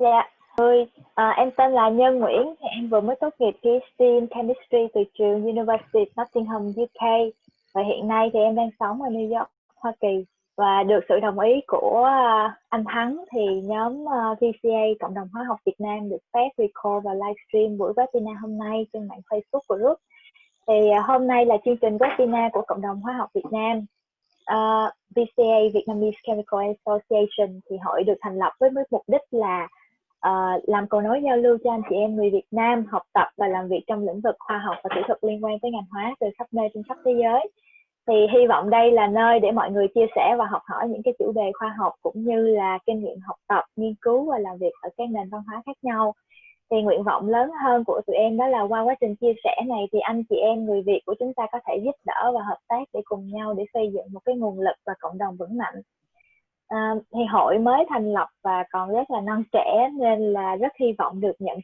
Dạ, em tên là Nhân Nguyễn, thì em vừa mới tốt nghiệp PhD in Chemistry từ trường University Nottingham, UK. Và hiện nay thì em đang sống ở New York, Hoa Kỳ. Và được sự đồng ý của anh Thắng thì nhóm VCA Cộng đồng Hóa học Việt Nam được phép record và livestream buổi webinar hôm nay trên mạng Facebook của group. Thì hôm nay là chương trình webinar của Cộng đồng Hóa học Việt Nam. VCA Vietnamese Chemical Association thì hội được thành lập với mục đích là làm cầu nối giao lưu cho anh chị em người Việt Nam học tập và làm việc trong lĩnh vực khoa học và kỹ thuật liên quan tới ngành hóa từ khắp nơi trên khắp thế giới. Thì hy vọng đây là nơi để mọi người chia sẻ và học hỏi những cái chủ đề khoa học cũng như là kinh nghiệm học tập, nghiên cứu và làm việc ở các nền văn hóa khác nhau. Thì nguyện vọng lớn hơn của tụi em đó là qua quá trình chia sẻ này thì anh chị em người Việt của chúng ta có thể giúp đỡ và hợp tác để cùng nhau để xây dựng một cái nguồn lực và cộng đồng vững mạnh. Thì hội mới thành lập và còn rất là non trẻ nên là rất hy vọng được nhận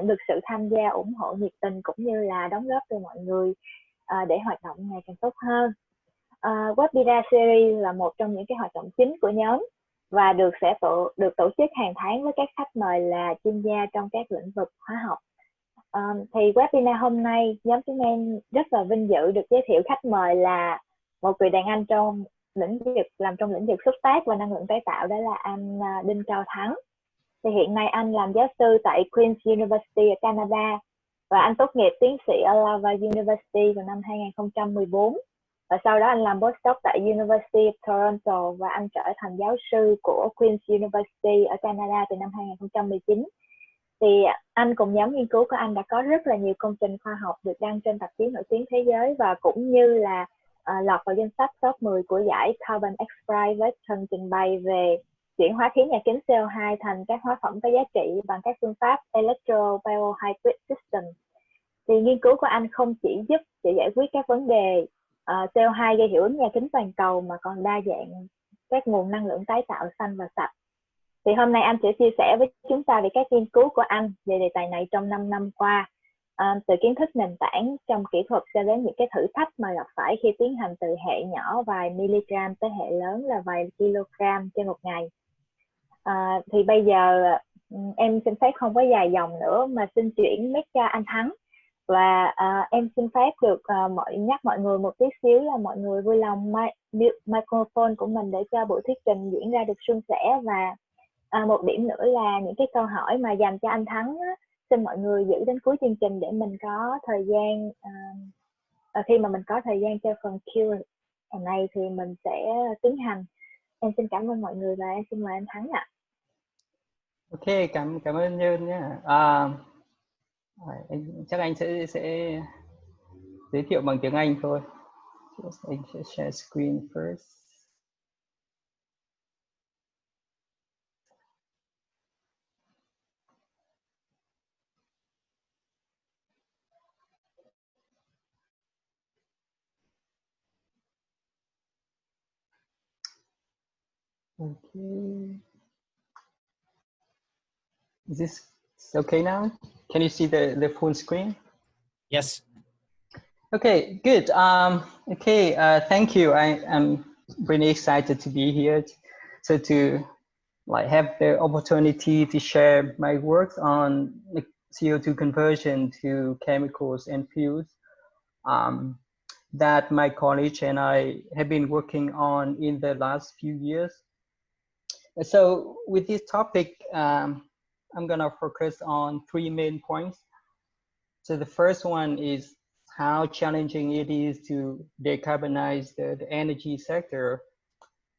được sự tham gia ủng hộ nhiệt tình cũng như là đóng góp từ mọi người để hoạt động ngày càng tốt hơn. Webinar series là một trong những cái hoạt động chính của nhóm và được tổ chức hàng tháng với các khách mời là chuyên gia trong các lĩnh vực hóa học. Thì webinar hôm nay nhóm chúng em rất là vinh dự được giới thiệu khách mời là một người đàn anh trong trong lĩnh vực xúc tác và năng lượng tái tạo, đó là anh Đinh Cao Thắng. Thì hiện nay anh làm giáo sư tại Queen's University ở Canada và anh tốt nghiệp tiến sĩ ở Laval University vào năm 2014 và sau đó anh làm postdoc tại University of Toronto và anh trở thành giáo sư của Queen's University ở Canada từ năm 2019. Thì anh cùng nhóm nghiên cứu của anh đã có rất là nhiều công trình khoa học được đăng trên tạp chí nổi tiếng thế giới và cũng như là lọt vào danh sách top 10 của giải Carbon XPRIZE với phần trình bày về chuyển hóa khí nhà kính CO2 thành các hóa phẩm có giá trị bằng các phương pháp Electroreduction Systems. Thì nghiên cứu của anh không chỉ giúp để giải quyết các vấn đề CO2 gây hiệu ứng nhà kính toàn cầu mà còn đa dạng các nguồn năng lượng tái tạo xanh và sạch. Thì hôm nay anh sẽ chia sẻ với chúng ta về các nghiên cứu của anh về đề tài này trong 5 năm qua, từ kiến thức nền tảng trong kỹ thuật cho đến những cái thử thách mà gặp phải khi tiến hành từ hệ nhỏ vài miligram tới hệ lớn là vài kg trên một ngày. Thì bây giờ em xin phép không có dài dòng nữa mà xin chuyển mic cho anh Thắng và em xin phép được nhắc mọi người một tí xíu là mọi người vui lòng microphone của mình để cho buổi thuyết trình diễn ra được suôn sẻ. Và một điểm nữa là những cái câu hỏi mà dành cho anh Thắng xin mọi người giữ đến cuối chương trình để mình có thời gian, khi mà mình có thời gian cho phần Q&A này thì mình sẽ tiến hành. Em xin cảm ơn mọi người và em xin mời anh Thắng ạ. Ok, cảm ơn Nhân nhé. Chắc anh sẽ giới thiệu bằng tiếng Anh thôi. Anh sẽ share screen first. Okay. Is this okay now? Can you see the full screen? Yes. Okay, good. Thank you. I'm really excited to be here. So to have the opportunity to share my work on CO2 conversion to chemicals and fuels that my college and I have been working on in the last few years. So with this topic, I'm gonna focus on 3 main points. So the first one is how challenging it is to decarbonize the energy sector.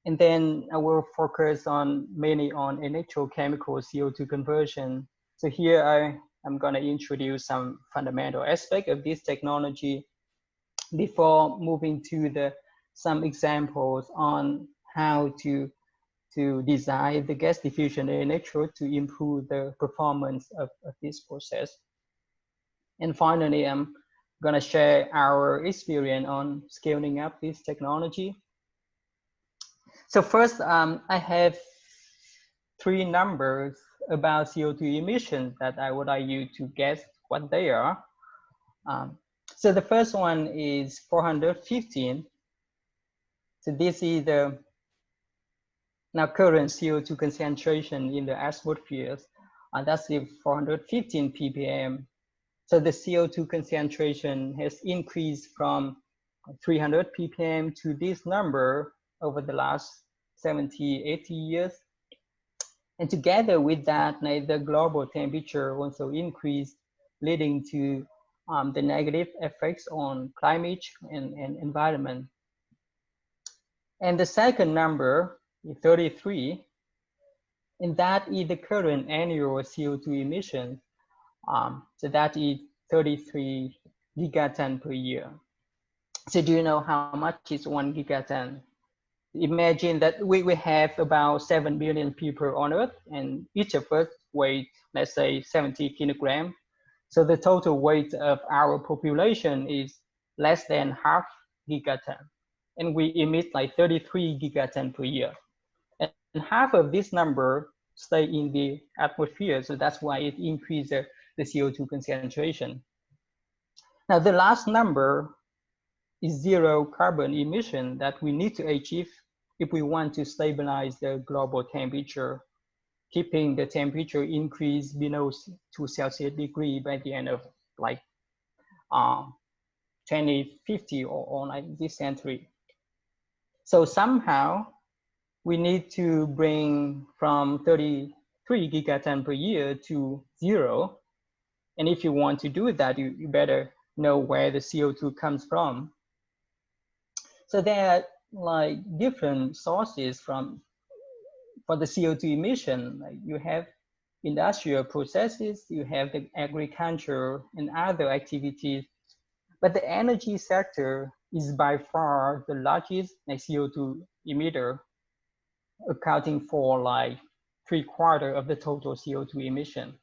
And then I will focus mainly on electrochemical CO2 conversion. So here I'm gonna introduce some fundamental aspect of this technology before moving to some examples on how to design the gas diffusion electrode to improve the performance of this process. And finally, I'm gonna share our experience on scaling up this technology. So first, I have 3 numbers about CO2 emissions that I would like you to guess what they are. So the first one is 415. So this is the Now, current CO2 concentration in the atmosphere, that's 415 ppm. So the CO2 concentration has increased from 300 ppm to this number over the last 70, 80 years. And together with that, the global temperature also increased, leading to the negative effects on climate and environment. And the second number, 33, and that is the current annual CO2 emission. So that is 33 gigaton per year. So do you know how much is 1 gigaton? Imagine that we have about 7 billion people on Earth, and each of us weight, let's say, 70 kilograms. So the total weight of our population is less than half gigaton, and we emit like 33 gigaton per year. And half of this number stay in the atmosphere, so that's why it increases the CO2 concentration. Now the last number is zero carbon emission that we need to achieve if we want to stabilize the global temperature, keeping the temperature increase below 2 Celsius degree by the end of like 2050 or like this century. So somehow we need to bring from 33 gigaton per year to 0. And if you want to do that, you better know where the CO2 comes from. So there are like different sources for the CO2 emission. Like you have industrial processes, you have the agriculture and other activities, but the energy sector is by far the largest CO2 emitter, accounting for like 3/4 of the total CO2 emission.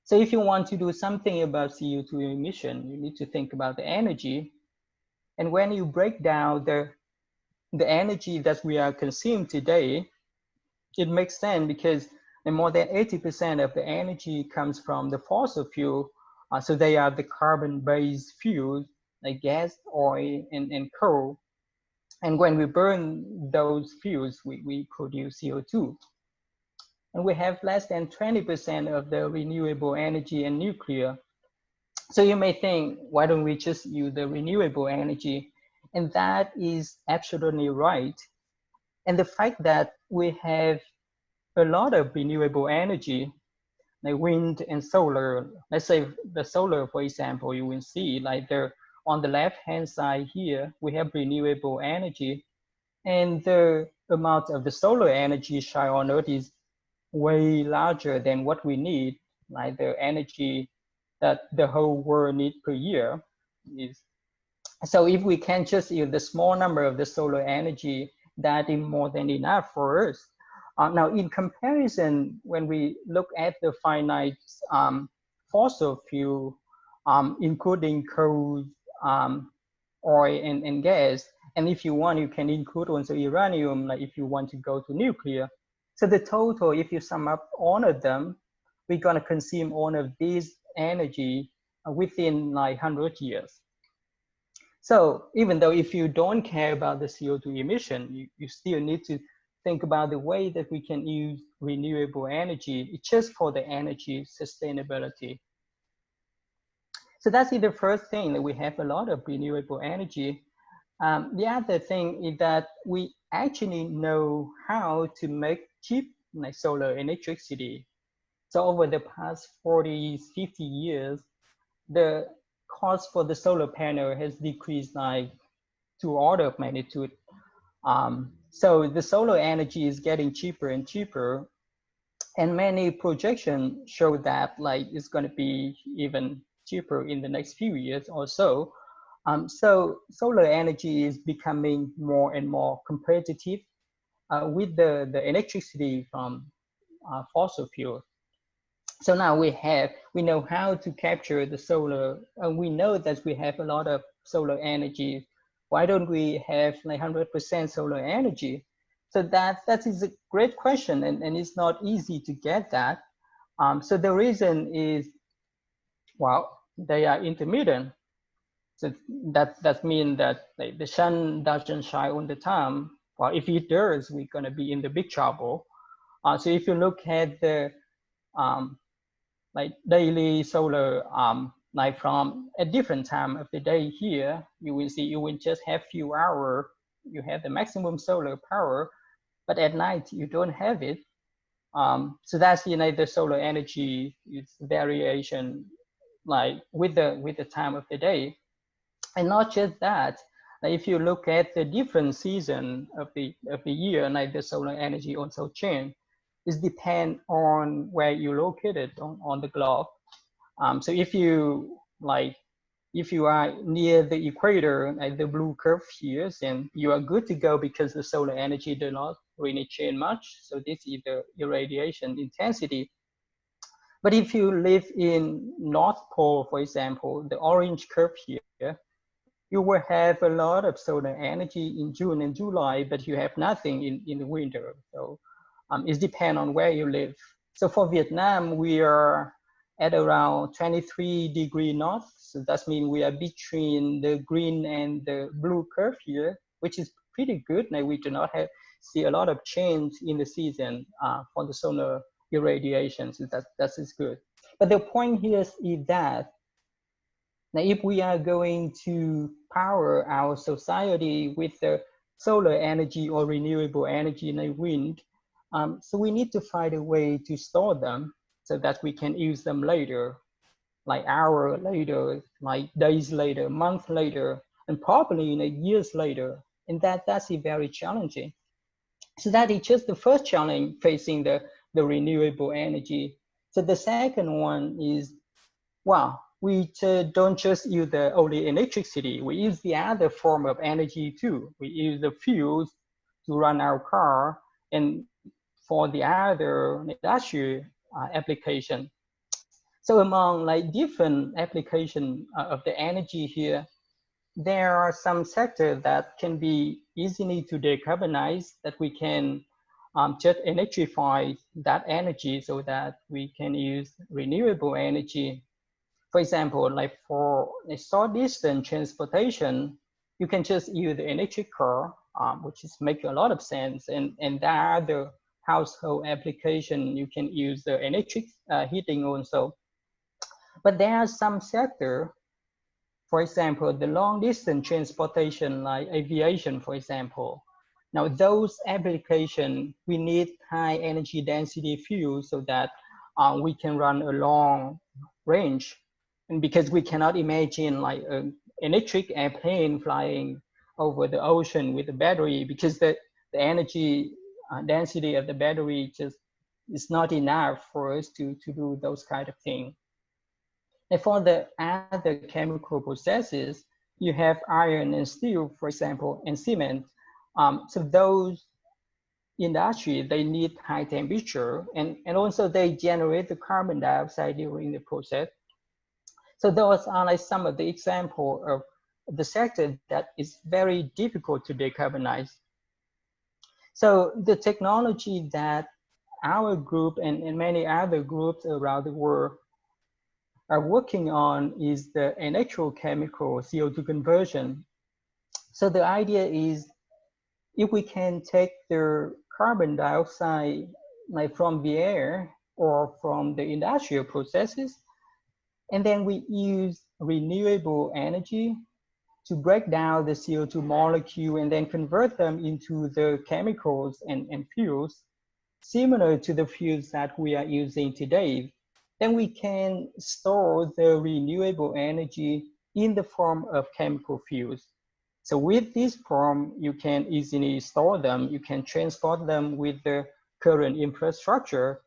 So if you want to do something about CO2 emission, you need to think about the energy. And when you break down the energy that we are consuming today, it makes sense because more than 80% of the energy comes from the fossil fuel. So they are the carbon-based fuels like gas, oil, and coal. And when we burn those fuels, we produce CO2. And we have less than 20% of the renewable energy and nuclear. So you may think, why don't we just use the renewable energy? And that is absolutely right. And the fact that we have a lot of renewable energy, like wind and solar, let's say the solar, for example, you will see like there on the left-hand side here, we have renewable energy, and the amount of the solar energy shine on Earth is way larger than what we need, like the energy that the whole world needs per year is. So if we can just use the small number of the solar energy, that is more than enough for us. Now, in comparison, when we look at the finite fossil fuel, including coal, oil, and gas, and if you want, you can include also uranium, like if you want to go to nuclear. So the total, if you sum up all of them, we're going to consume all of this energy within like 100 years. So even though if you don't care about the CO2 emission, you still need to think about the way that we can use renewable energy just for the energy sustainability. So that's the first thing, that we have a lot of renewable energy. The other thing is that we actually know how to make cheap like solar electricity. So over the past 40, 50 years, the cost for the solar panel has decreased like 2 orders of magnitude. So the solar energy is getting cheaper and cheaper, and many projections show that like it's going to be even cheaper in the next few years or so. So solar energy is becoming more and more competitive with the electricity from fossil fuels. So now we know how to capture the solar, and we know that we have a lot of solar energy. Why don't we have like 100% solar energy? So that is a great question, and it's not easy to get that. So the reason is, well, they are intermittent. So that means that like, the sun doesn't shine all the time, Well, if it does, we're going to be in the big trouble. So if you look at the like daily solar, like from a different time of the day here, you will see you will just have few hours, you have the maximum solar power, but at night you don't have it. So that's, you know, the solar energy is variation like with the time of the day. And not just that, like if you look at the different season of the year, like the solar energy also change. It depends on where you're located on the globe. So if you like, if you are near the equator, like the blue curve here, then you are good to go because the solar energy does not really change much. So this is the irradiation intensity. But if you live in North Pole, for example, the orange curve here, you will have a lot of solar energy in June and July, but you have nothing in the winter. So it depends on where you live. So for Vietnam, we are at around 23 degrees north. So that means we are between the green and the blue curve here, which is pretty good. Now we do not see a lot of change in the season for the solar irradiation. So that is good. But the point here is that now, if we are going to power our society with the solar energy or renewable energy like wind, so we need to find a way to store them so that we can use them later, like hour later, like days later, months later, and probably years later. And that's very challenging. So that is just the first challenge facing the renewable energy. So the second one is, well, we don't just use the only electricity. We use the other form of energy too. We use the fuels to run our car and for the other industrial application. So among like different application of the energy here, there are some sectors that can be easily to decarbonize, that we can just electrify that energy so that we can use renewable energy. For example, like for a short distance transportation, you can just use the electric car, which is make a lot of sense. And there are the household application, you can use the electric heating also. But there are some sector, for example, the long distance transportation, like aviation, for example. Now those applications, we need high energy density fuel so that we can run a long range. And because we cannot imagine like an electric airplane flying over the ocean with a battery, because the energy density of the battery just is not enough for us to do those kind of things. And for the other chemical processes, you have iron and steel, for example, and cement. So those industry, they need high temperature, and also they generate the carbon dioxide during the process. So those are like some of the example of the sector that is very difficult to decarbonize. So the technology that our group and many other groups around the world are working on is the electrochemical CO2 conversion. So the idea is, if we can take the carbon dioxide like from the air or from the industrial processes, and then we use renewable energy to break down the CO2 molecule and then convert them into the chemicals and fuels, similar to the fuels that we are using today, then we can store the renewable energy in the form of chemical fuels. So with this form, you can easily store them, you can transport them with the current infrastructure.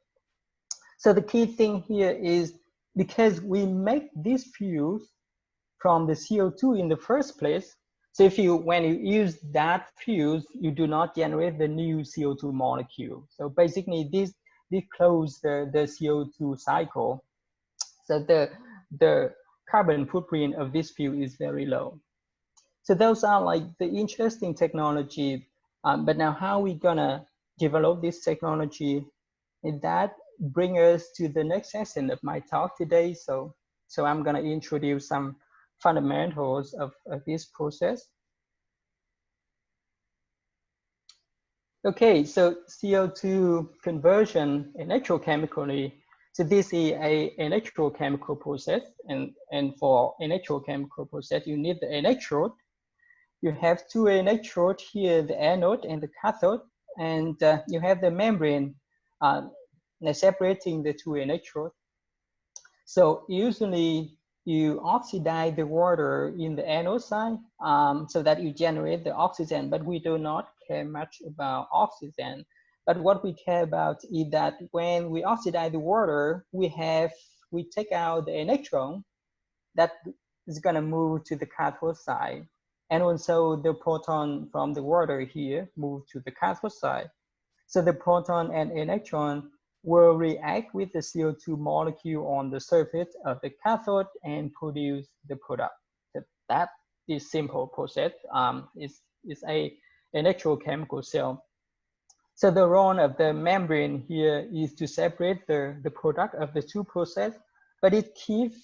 So the key thing here is, because we make these fuels from the CO2 in the first place, so if when you use that fuels, you do not generate the new CO2 molecule. So basically this close the CO2 cycle. So the carbon footprint of this fuel is very low. So those are like the interesting technology. But now how are we gonna develop this technology? And that brings us to the next session of my talk today. So I'm gonna introduce some fundamentals of this process. Okay, so CO2 conversion electrochemically. So this is a electrochemical process, and for electrochemical process, you need the electrode. You have two electrodes here, the anode and the cathode, and you have the membrane separating the two electrodes. So usually you oxidize the water in the anode side so that you generate the oxygen, but we do not care much about oxygen. But what we care about is that when we oxidize the water, we take out the electron that is gonna move to the cathode side. And also the proton from the water here move to the cathode side. So the proton and electron will react with the CO2 molecule on the surface of the cathode and produce the product. So that is simple process. It's a electrochemical cell. So the role of the membrane here is to separate the product of the two processes, but it keeps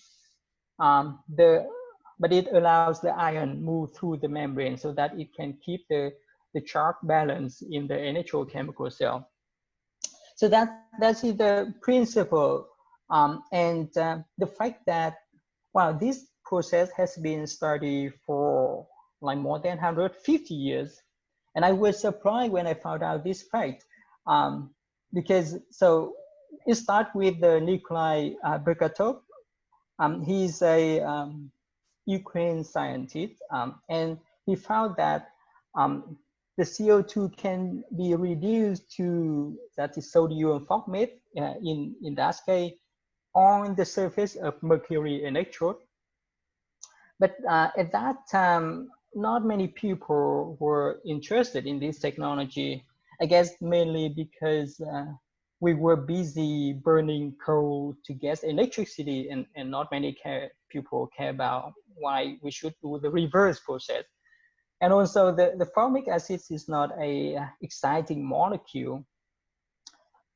but it allows the ion move through the membrane so that it can keep the charge balance in the electrochemical cell. So that's the principle. The fact that, wow, this process has been studied for like more than 150 years. And I was surprised when I found out this fact, because so it starts with the Nikolai Bergatov. He's a Ukraine scientist, and he found that the CO2 can be reduced to, that is sodium formic in that case, on the surface of mercury electrode. But at that time, not many people were interested in this technology. I guess mainly because we were busy burning coal to get electricity, and not many people care about why we should do the reverse process. And also the formic acid is not a exciting molecule.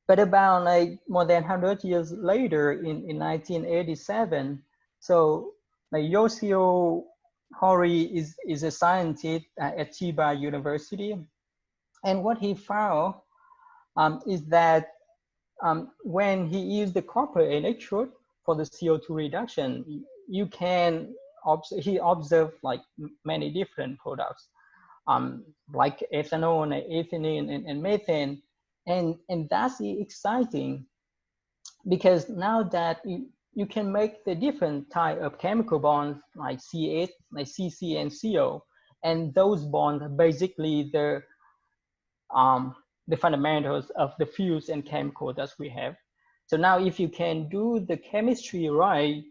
But about like more than 100 years later, in 1987, so like Yoshio Hori is a scientist at Chiba University. And what he found is that when he used the copper electrode for the CO2 reduction, you can, he observed like many different products, like ethanol, ethylene, and methane. And that's exciting, because now that you can make the different type of chemical bonds like CH, like CC and CO, and those bonds are basically the fundamentals of the fuels and chemicals that we have. So now if you can do the chemistry right,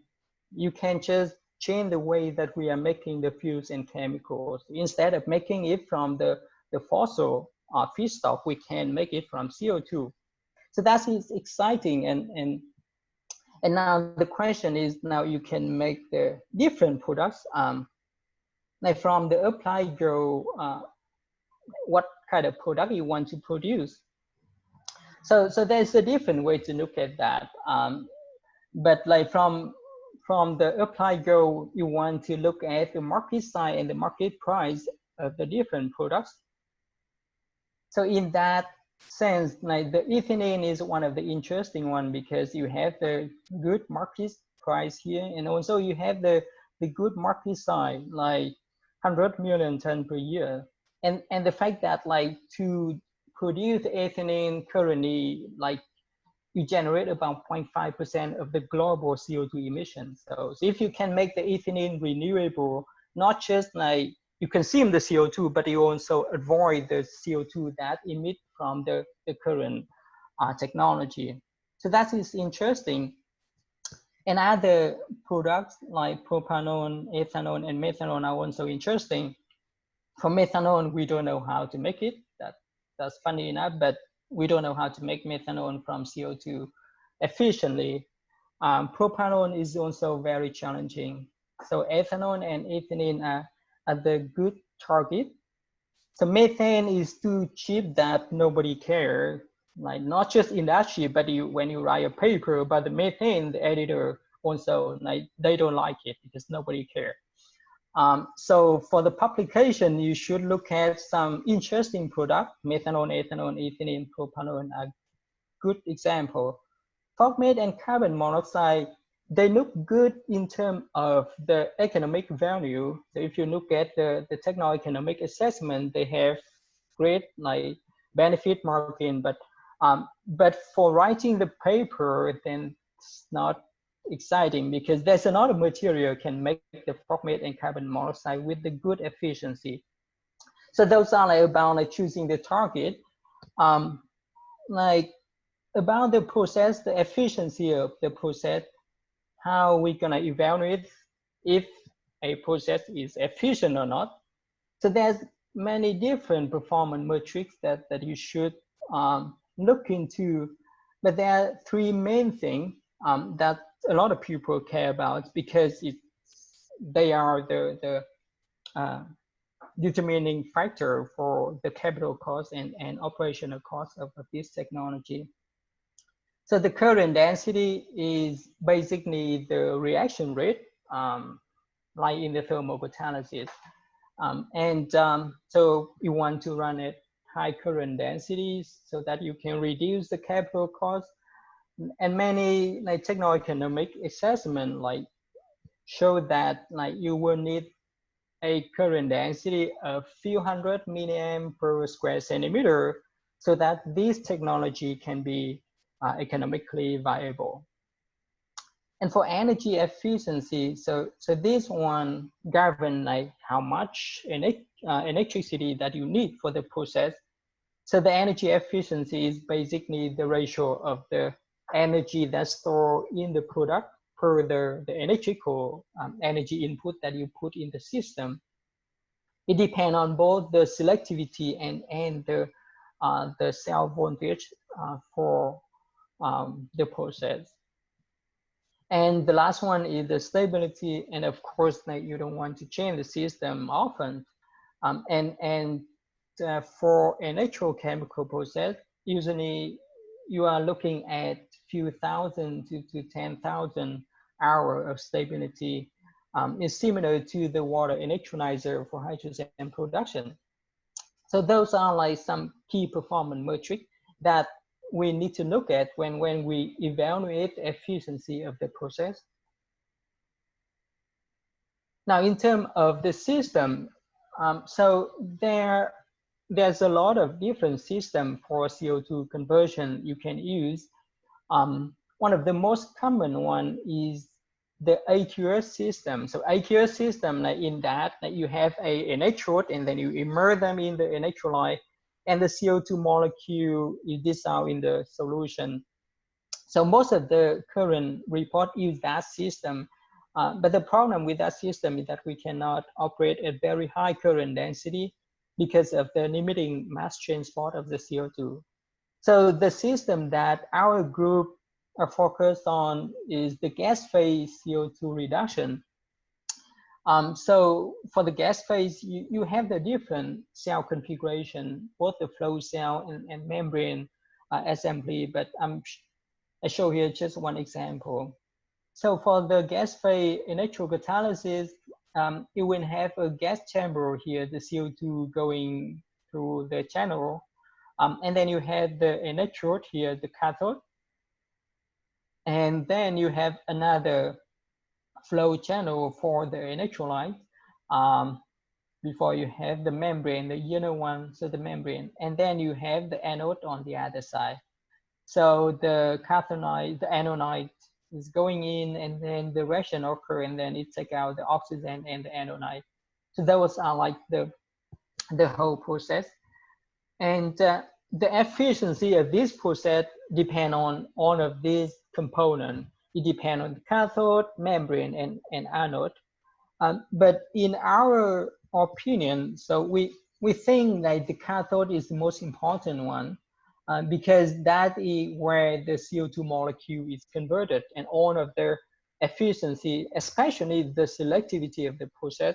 you can just change the way that we are making the fuels and chemicals. Instead of making it from the fossil feedstock, we can make it from CO2. So that is exciting. And now the question is, now you can make the different products, like from the applied grow, what kind of product you want to produce. So there's a different way to look at that. But like from the applied goal, you want to look at the market size and the market price of the different products. So in that sense, like the ethylene is one of the interesting one, because you have the good market price here, and also you have the good market size, like 100 million tons per year. And the fact that like to produce ethylene currently, like you generate about 0.5% of the global CO2 emissions. So if you can make the ethylene renewable, not just like you consume the CO2, but you also avoid the CO2 that emit from the current technology. So that is interesting. And other products like propanol, ethanol, and methanol are also interesting. For methanol, we don't know how to make it. That's funny enough, but we don't know how to make methanol from CO2 efficiently. Propanol is also very challenging. So ethanol and ethylene are the good target. So methane is too cheap that nobody cares. Like not just industry, but when you write a paper about the methane, the editor also, like they don't like it because nobody cares. So for the publication, you should look at some interesting product. Methanol, ethanol, ethylene, propanol are good example. Formic and carbon monoxide, they look good in terms of the economic value. So if you look at the techno-economic assessment, they have great like benefit margin, but for writing the paper, then it's not exciting because there's another material can make the formic and carbon monoxide with the good efficiency. So those are like about like choosing the target. Like about the process, the efficiency of the process, how we're gonna evaluate if a process is efficient or not. So there's many different performance metrics that you should look into, but there are three main things that a lot of people care about because they are the determining factor for the capital cost and operational cost of this technology. So the current density is basically the reaction rate, like in the thermal catalysis. So you want to run at high current densities so that you can reduce the capital cost. And many like techno-economic assessment like show that like you will need a current density of few hundred milliamp per square centimeter so that this technology can be economically viable. And for energy efficiency, so this one governs like how much electricity that you need for the process. So the energy efficiency is basically the ratio of the energy that's stored in the product per the electrical energy input that you put in the system. It depends on both the selectivity and the cell voltage for the process. And the last one is the stability. And of course, like you don't want to change the system often. For an electrochemical process, usually you are looking at few thousand to 10,000 hours of stability. Is similar to the water electrolyzer for hydrogen production. So those are like some key performance metrics that we need to look at when we evaluate the efficiency of the process. Now, in terms of the system, so there's a lot of different systems for CO2 conversion you can use. One of the most common one is the aqueous system. So aqueous system, like in that you have an electrode and then you immerse them in the electrolyte and the CO2 molecule is dissolved in the solution. So most of the current report use that system. But the problem with that system is that we cannot operate at very high current density because of the limiting mass transport of the CO2. So the system that our group are focused on is the gas phase CO2 reduction. So for the gas phase, you have the different cell configuration, both the flow cell and membrane assembly, but I show here just one example. So for the gas phase electrocatalysis, it will have a gas chamber here, the CO2 going through the channel. And then you have the electrode here, the cathode. And then you have another flow channel for the electrolyte before you have the membrane, the yellow one, so the membrane. And then you have the anode on the other side. So the cathodite, the anodite is going in and then the reaction occur and then it take out the oxygen and the anodite. So those are like the whole process. And the efficiency of this process depend on all of these components. It depends on the cathode, membrane, and anode. But in our opinion, so we think that the cathode is the most important one because that is where the CO2 molecule is converted and all of their efficiency, especially the selectivity of the process,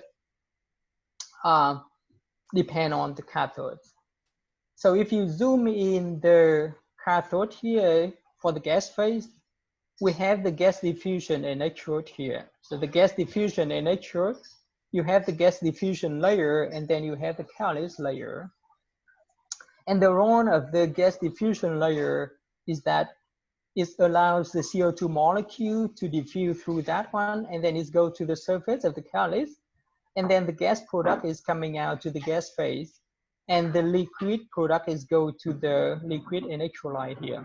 depend on the cathode. So if you zoom in the cathode here for the gas phase, we have the gas diffusion electrode here. So the gas diffusion electrode you have the gas diffusion layer, and then you have the catalyst layer. And the role of the gas diffusion layer is that it allows the CO2 molecule to diffuse through that one, and then it goes to the surface of the catalyst. And then the gas product is coming out to the gas phase. And the liquid product is go to the liquid electrolyte here.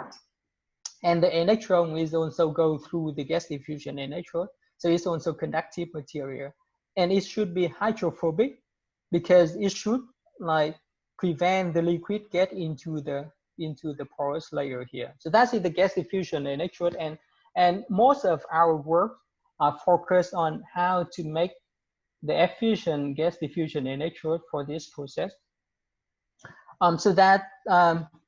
And the electron will also go through the gas diffusion electrode. So it's also conductive material. And it should be hydrophobic because it should like prevent the liquid get into the porous layer here. So that's the gas diffusion electrode. And most of our work are focused on how to make the efficient gas diffusion electrode for this process. So that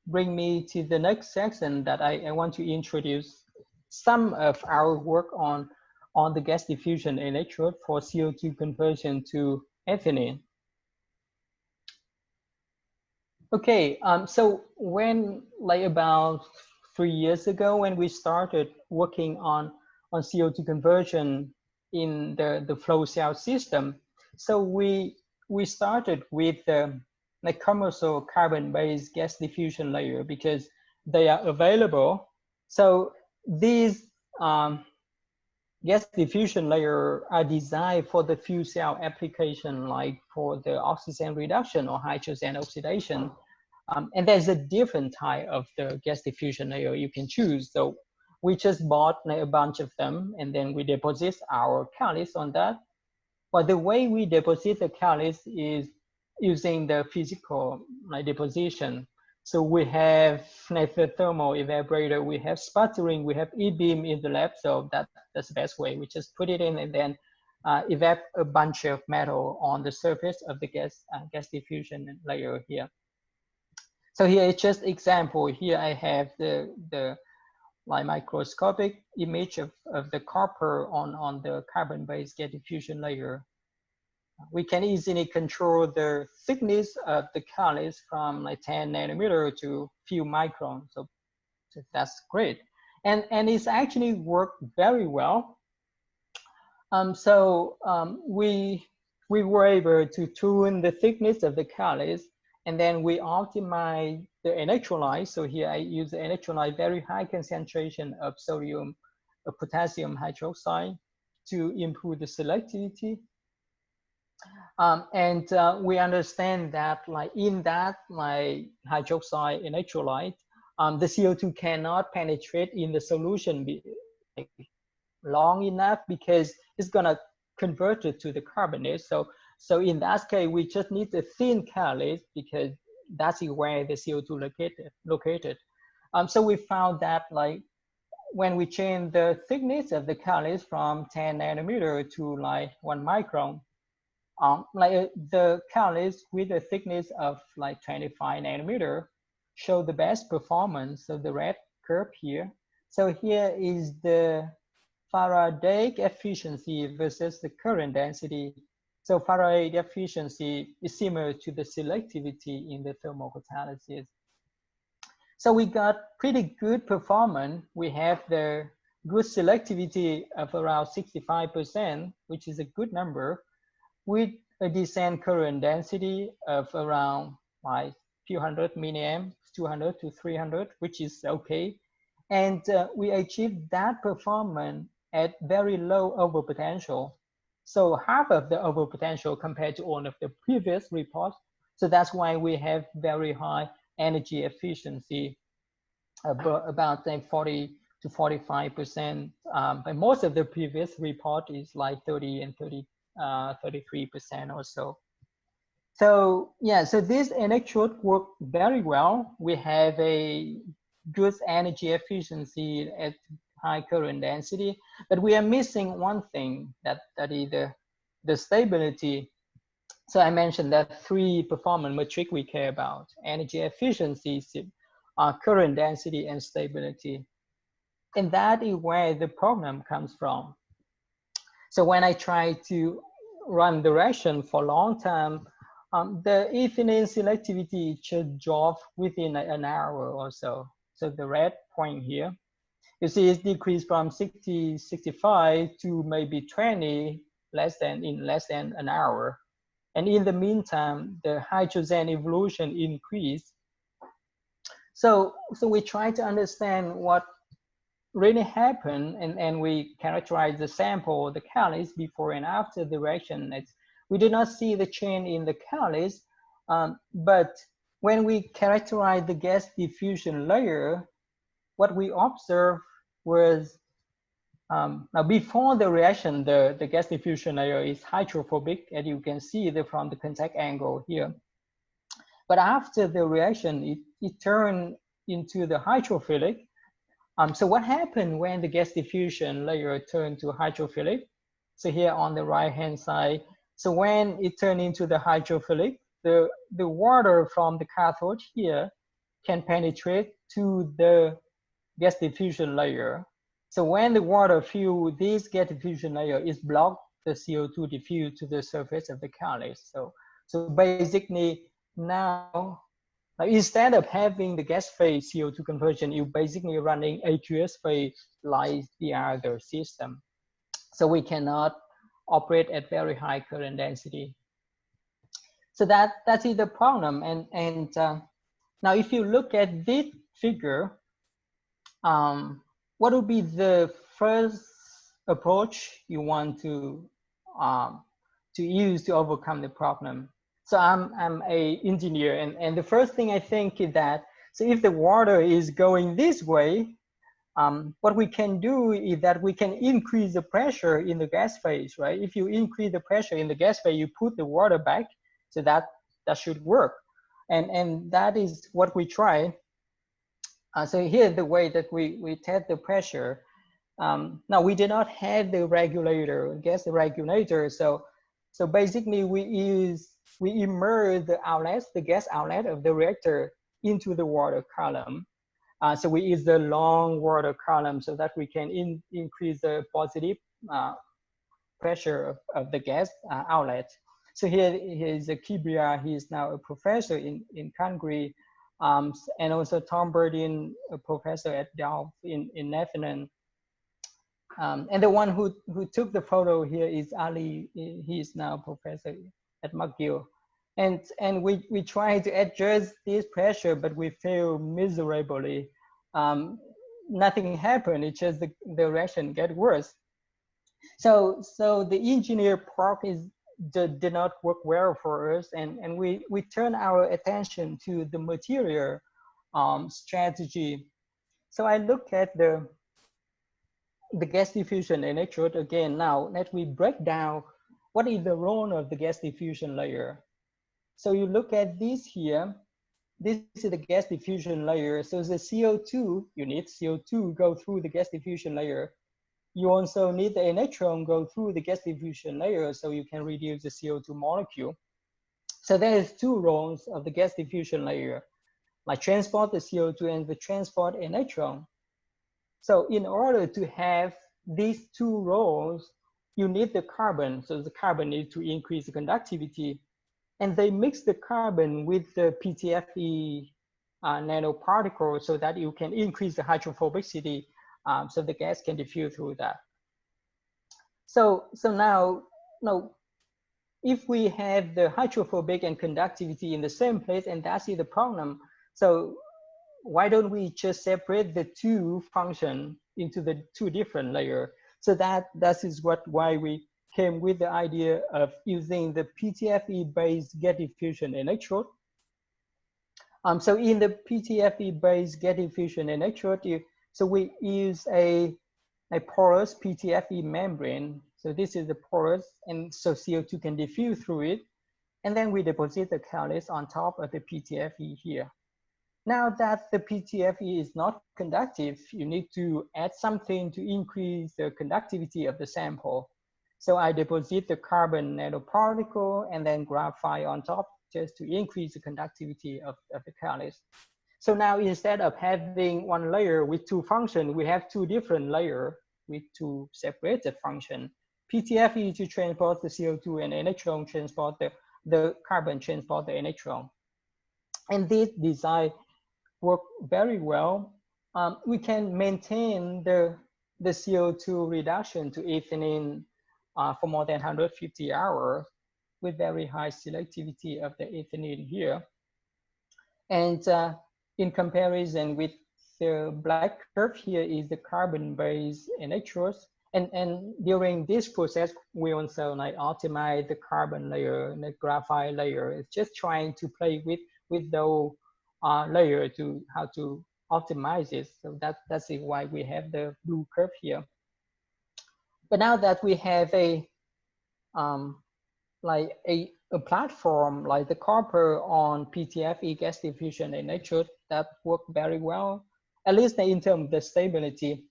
brings me to the next section that I want to introduce some of our work on the gas diffusion electrode for CO2 conversion to ethylene. Okay, so when like about 3 years ago, when we started working on CO2 conversion in the flow cell system, so we started with like commercial carbon-based gas diffusion layer because they are available. So these gas diffusion layer are designed for the fuel cell application, like for the oxygen reduction or hydrogen oxidation. And there's a different type of the gas diffusion layer you can choose. So we just bought a bunch of them, and then we deposit our catalyst on that. But the way we deposit the catalyst is using the physical deposition. So we have the thermal evaporator, we have sputtering, we have e-beam in the lab. So that's the best way. We just put it in and then evap a bunch of metal on the surface of the gas diffusion layer here. So here is just example. Here I have the like microscopic image of the copper on the carbon-based gas diffusion layer. We can easily control the thickness of the catalyst from like 10 nanometer to few microns. So that's great. And it's actually worked very well. We were able to tune the thickness of the catalyst, and then we optimize the electrolyte. So here I use the electrolyte, very high concentration of sodium or potassium hydroxide to improve the selectivity. We understand that like in that like hydroxide electrolyte, the CO2 cannot penetrate in the solution like, long enough because it's gonna convert it to the carbonate. So in that case, we just need a thin catalyst because that's where the CO2 located. So we found that like when we change the thickness of the catalyst from 10 nanometer to like 1 micron, the catalyst with a thickness of like 25 nanometer show the best performance. So the red curve here. So here is the Faraday efficiency versus the current density. So Faraday efficiency is similar to the selectivity in the thermal catalysis. So we got pretty good performance. We have the good selectivity of around 65%, which is a good number, with a decent current density of around like few hundred milliamps, 200 to 300, which is okay. And we achieved that performance at very low overpotential. So half of the overpotential compared to all of the previous reports. So that's why we have very high energy efficiency, about 40 to 45%. But most of the previous report is like 30 and 33% or so. So yeah, so this electrode worked very well. We have a good energy efficiency at high current density, but we are missing one thing, that is the stability. So I mentioned that 3 performance metrics we care about: energy efficiency, current density, and stability. And that is where the problem comes from. So when I try to run the reaction for a long time, the ethylene selectivity should drop within an hour or so. So the red point here, you see it's decreased from 60, 65 to maybe 20 less than an hour. And in the meantime, the hydrogen evolution increased. So we try to understand what really happened, and we characterize the sample, the catalyst, before and after the reaction. We did not see the change in the catalyst, but when we characterize the gas diffusion layer, what we observed was, now before the reaction, the gas diffusion layer is hydrophobic, as you can see from the contact angle here. But after the reaction, it turned into the hydrophilic. So what happened when the gas diffusion layer turned to hydrophilic? So here on the right-hand side, so when it turned into the hydrophilic, the water from the cathode here can penetrate to the gas diffusion layer. So when the water fills this gas diffusion layer, it blocks the CO2 diffuse to the surface of the catalyst. So basically now, instead of having the gas phase CO2 conversion, you're basically running aqueous phase like the other system. So we cannot operate at very high current density. So that is the problem. And now if you look at this figure, what would be the first approach you want to use to overcome the problem? So I'm an engineer, and the first thing I think is that, so if the water is going this way, what we can do is that we can increase the pressure in the gas phase, right? If you increase the pressure in the gas phase, you put the water back, so that should work. And that is what we try. So here's the way that we test the pressure. Now we did not have the regulator, gas regulator. So basically we immerse the outlets, the gas outlet of the reactor into the water column. So we use the long water column so that we can increase the positive pressure of the gas outlet. So here is Kibria. He is now a professor in Hungary, and also Tom Burdin, a professor at Delft in Netherlands. And the one who took the photo here is Ali. He is now a professor at McGill. And we try to adjust this pressure, but we fail miserably. Nothing happened. It's just the reaction get worse. So the engineer part did not work well for us, and we turn our attention to the material strategy. So I look at the gas diffusion electrode again. Now let me break down what is the role of the gas diffusion layer. So you look at this here. This is the gas diffusion layer. So the CO2, you need CO2 go through the gas diffusion layer. You also need the electron go through the gas diffusion layer so you can reduce the CO2 molecule. So there is two roles of the gas diffusion layer, like transport the CO2 and the transport electron. So in order to have these two roles, you need the carbon. So the carbon needs to increase the conductivity. And they mix the carbon with the PTFE nanoparticle so that you can increase the hydrophobicity, so the gas can diffuse through that. So now, if we have the hydrophobic and conductivity in the same place, and that's the problem. So why don't we just separate the two functions into the two different layers? So that is why we came with the idea of using the PTFE-based gas diffusion electrode. So in the PTFE-based gas diffusion electrode, so we use a porous PTFE membrane. So this is the porous, and so CO2 can diffuse through it. And then we deposit the catalyst on top of the PTFE here. Now that the PTFE is not conductive, you need to add something to increase the conductivity of the sample. So I deposit the carbon nanoparticle and then graphite on top just to increase the conductivity of the catalyst. So now instead of having one layer with two functions, we have two different layers with two separated functions. PTFE to transport the CO2 and electron transport the carbon transport the electron. And this design work very well. We can maintain the CO2 reduction to ethylene for more than 150 hours with very high selectivity of the ethylene here. And in comparison with the black curve here is the carbon-based electrodes. And during this process, we also like optimize the carbon layer and the graphite layer. It's just trying to play with those layer to how to optimize it. So that's why we have the blue curve here. But now that we have a like a platform like the copper on PTFE gas diffusion electrode that work very well, at least in terms of the stability.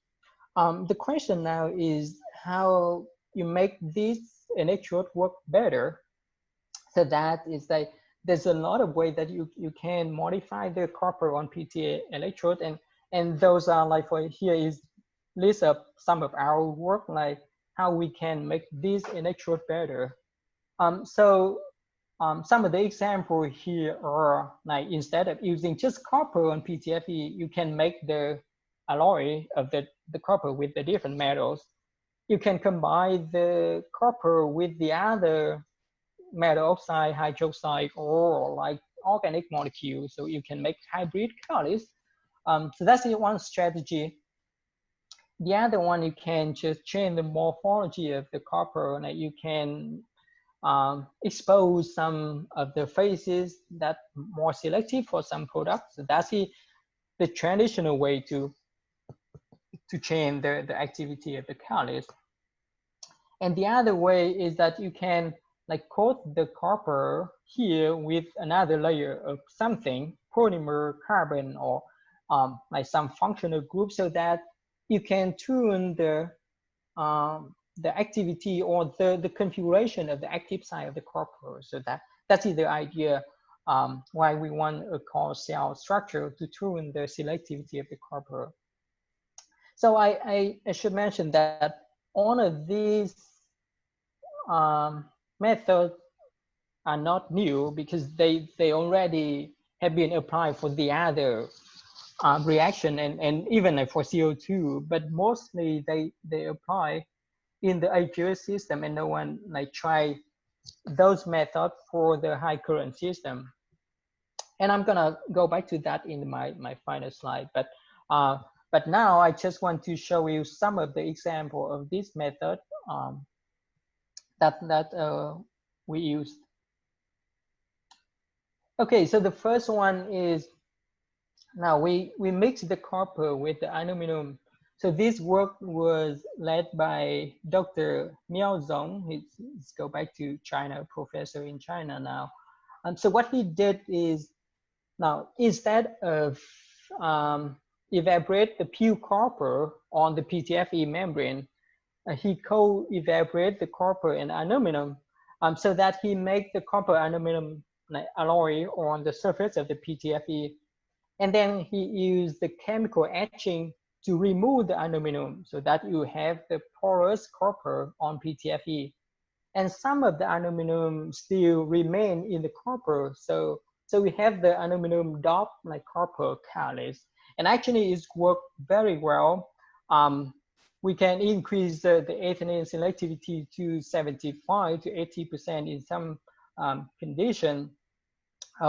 The question now is how you make this electrode work better. So that is like, there's a lot of ways that you can modify the copper on PTA electrode, and those are like, for here is list of some of our work, like how we can make this electrode better. Some of the examples here are like, instead of using just copper on PTFE, you can make the alloy of the copper with the different metals. You can combine the copper with the other metal oxide, hydroxide, or like organic molecules. So you can make hybrid catalysts. So that's the one strategy. The other one, you can just change the morphology of the copper, and you can expose some of the phases that more selective for some products. So that's the traditional way to change the activity of the catalyst. And the other way is that you can like coat the copper here with another layer of something, polymer, carbon, or like some functional group, so that you can tune the activity or the configuration of the active side of the copper. So that is the idea why we want a core cell structure to tune the selectivity of the copper. So I should mention that all of these methods are not new, because they already have been applied for the other reaction and even like for CO2, but mostly they apply in the aqueous system, and no one like try those methods for the high current system. And I'm gonna go back to that in my final slide. But now I just want to show you some of the example of this method that we used. Okay, so the first one is, now we mix the copper with the aluminum. So this work was led by Dr. Miao Zhong. He's go back to China, professor in China now. So what he did is, now instead of evaporate the pure copper on the PTFE membrane, he co-evaporate the copper and aluminum, so that he make the copper aluminum alloy on the surface of the PTFE. And then he used the chemical etching to remove the aluminum, so that you have the porous copper on PTFE. And some of the aluminum still remain in the copper. So we have the aluminum doped like copper catalyst. And actually it's worked very well. We can increase the ethylene selectivity to 75 to 80% in some condition.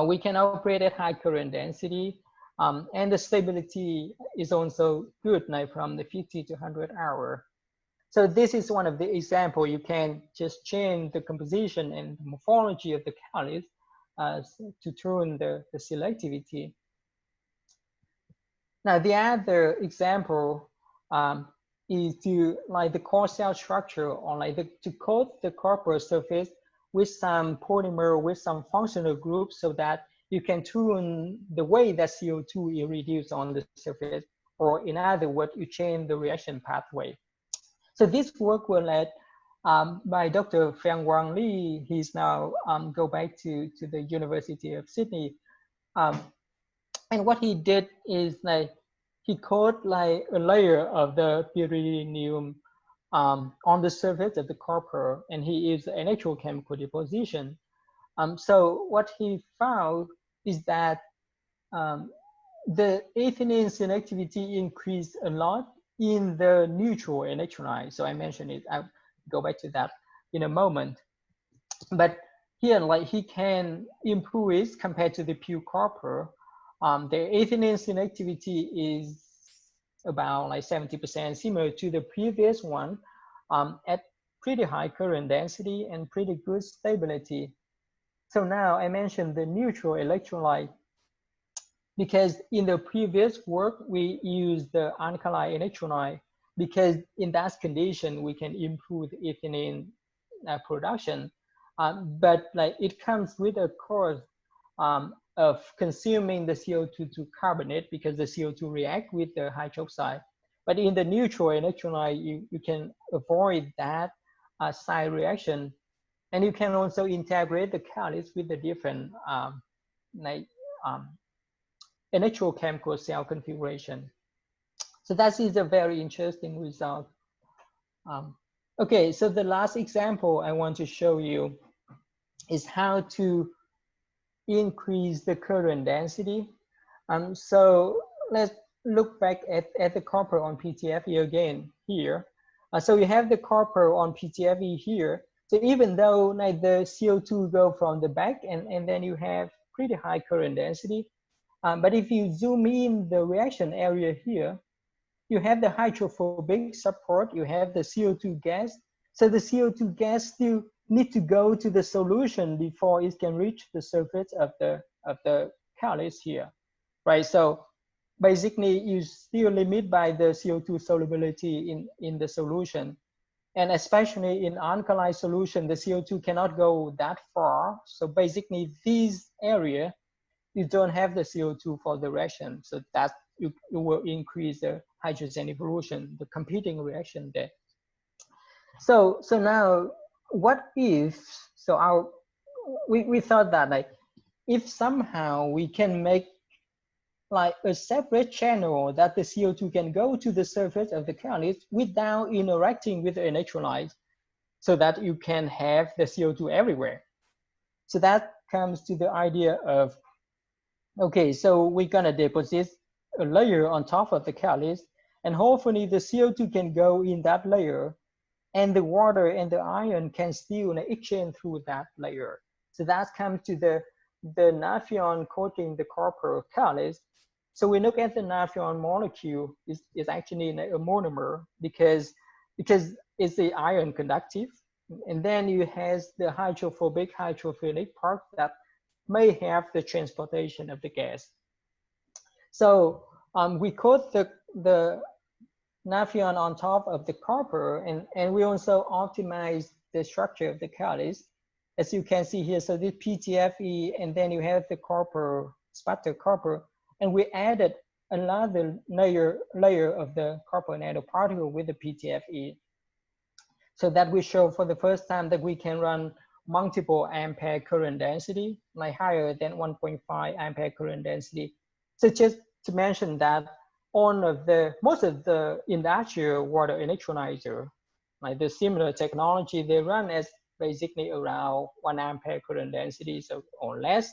We can operate at high current density. And the stability is also good, like from the 50 to 100 hour. So this is one of the example. You can just change the composition and the morphology of the catalyst to tune the selectivity. Now the other example is to like the core cell structure, or like to coat the copper surface with some polymer, with some functional groups, so that you can tune the way that CO2 is reduced on the surface, or in other words, you change the reaction pathway. So this work was led by Dr. Feng Wang Li. He's now go back to the University of Sydney. And what he did is like, he coated like a layer of the beryllium on the surface of the copper, and he used electrochemical deposition. So what he found is that the ethylene selectivity increased a lot in the neutral electrolyte. So I mentioned it, I'll go back to that. in a moment. But here, like, he can improve it compared to the pure copper. The ethylene selectivity is about like 70%, similar to the previous one, at pretty high current density and pretty good stability. So now I mentioned the neutral electrolyte, because in the previous work, we used the alkali electrolyte, because in that condition, we can improve the ethylene production. But like, it comes with a cost of consuming the CO2 to carbonate, because the CO2 react with the hydroxide. But in the neutral electrolyte, you can avoid that side reaction. And you can also integrate the catalyst with the different electrochemical cell configuration. So that is a very interesting result. Okay, so the last example I want to show you is how to increase the current density. So let's look back at the copper on PTFE again here. So you have the copper on PTFE here. So even though like, the CO2 go from the back, and then you have pretty high current density, but if you zoom in the reaction area here, you have the hydrophobic support, you have the CO2 gas. So the CO2 gas still need to go to the solution before it can reach the surface of the catalyst here, right? So basically, you still limit by the CO2 solubility in the solution. And especially in alkali solution, the CO2 cannot go that far. So basically, this area, you don't have the CO2 for the reaction. So that you will increase the hydrogen evolution, the competing reaction there. So now, what if, so we thought that like, if somehow we can make like a separate channel that the CO2 can go to the surface of the catalyst without interacting with the electrolyte, so that you can have the CO2 everywhere. So that comes to the idea of, okay, so we're gonna deposit a layer on top of the catalyst, and hopefully the CO2 can go in that layer, and the water and the ion can still exchange through that layer. So that comes to the naphthalene coating the copper catalyst. So we look at the naphthalene molecule is actually a monomer, because it's the ion conductive, and then you have the hydrophobic, hydrophilic part that may have the transportation of the gas. So we coat the naphthalene on top of the copper, and we also optimize the structure of the catalyst, as you can see here. So the PTFE, and then you have the copper, spattered copper, and we added another layer of the copper nanoparticle with the PTFE, so that we show for the first time that we can run multiple ampere current density, like higher than 1.5 ampere current density. So just to mention that most of the industrial water electrolyzer, like the similar technology, they run as basically around 1 ampere current density, so or less.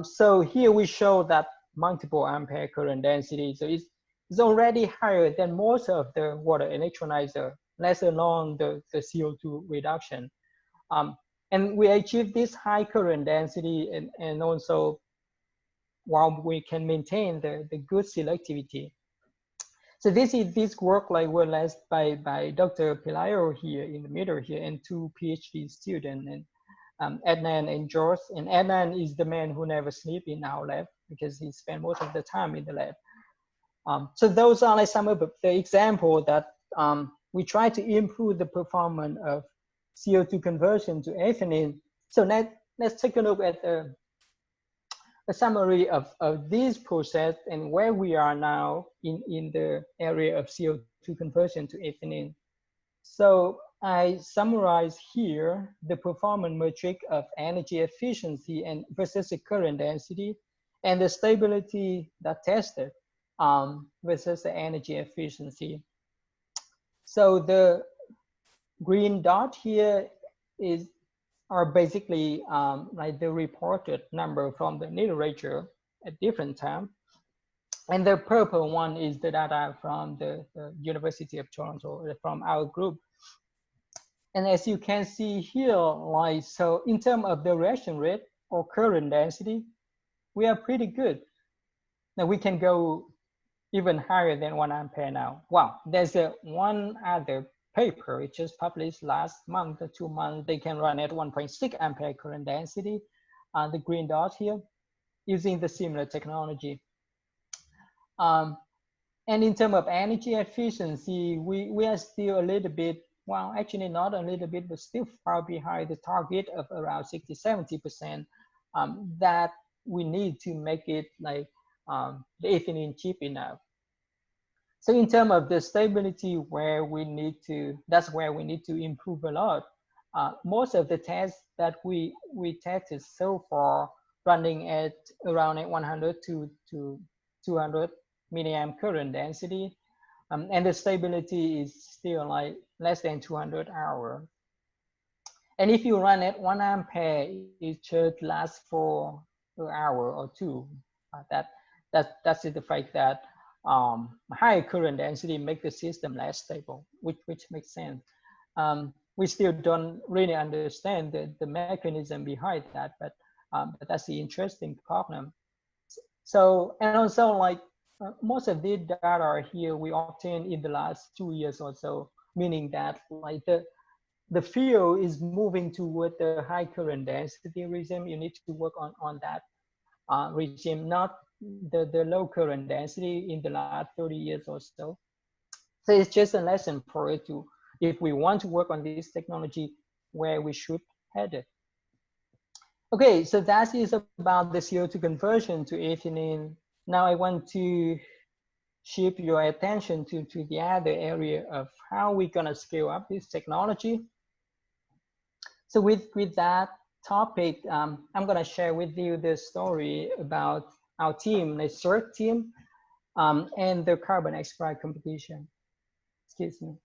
So here we show that multiple ampere current density, so it's already higher than most of the water electrolyzer, let alone the CO2 reduction. And we achieve this high current density, and also while we can maintain the good selectivity. So this work like was led by Dr. Pelayo here in the middle here, and 2 PhD students, and Adnan and George. And Adnan is the man who never sleeps in our lab, because he spent most of the time in the lab. So those are like some of the examples that we try to improve the performance of CO2 conversion to ethylene. So let's take a look at a summary of this process and where we are now in the area of CO2 conversion to ethylene. So I summarize here the performance metric of energy efficiency and versus the current density, and the stability that tested versus the energy efficiency. So the green dot here are basically like the reported number from the literature at different time. And the purple one is the data from the University of Toronto, from our group. And as you can see here, like, so in terms of the reaction rate or current density, we are pretty good. Now we can go even higher than 1 ampere now. Wow, there's one other paper, it just published last month or 2 months. They can run at 1.6 ampere current density, the green dot here, using the similar technology. And in terms of energy efficiency, we are still a little bit, well, actually not a little bit, but still far behind the target of around 60–70% that we need to make it like the ethylene cheap enough. So in terms of the stability, that's where we need to improve a lot. Most of the tests that we tested so far running at around 100 to 200 milliamp current density, and the stability is still like less than 200 hours. And if you run at 1 ampere, it should last for an hour or two. That's the fact that higher current density make the system less stable, which makes sense. We still don't really understand the mechanism behind that, but that's the interesting problem. So, and also like most of the data here we obtained in the last 2 years or so, meaning that like the field is moving toward the high current density regime. You need to work on that regime, not the low current density in the last 30 years or so. So it's just a lesson for it to, if we want to work on this technology, where we should head it. Okay, so that is about the CO2 conversion to ethylene. Now I want to shift your attention to the other area of how we're gonna scale up this technology. So with that topic, I'm gonna share with you the story about our team, the CERT team, and the Carbon XPRIZE competition. Excuse me.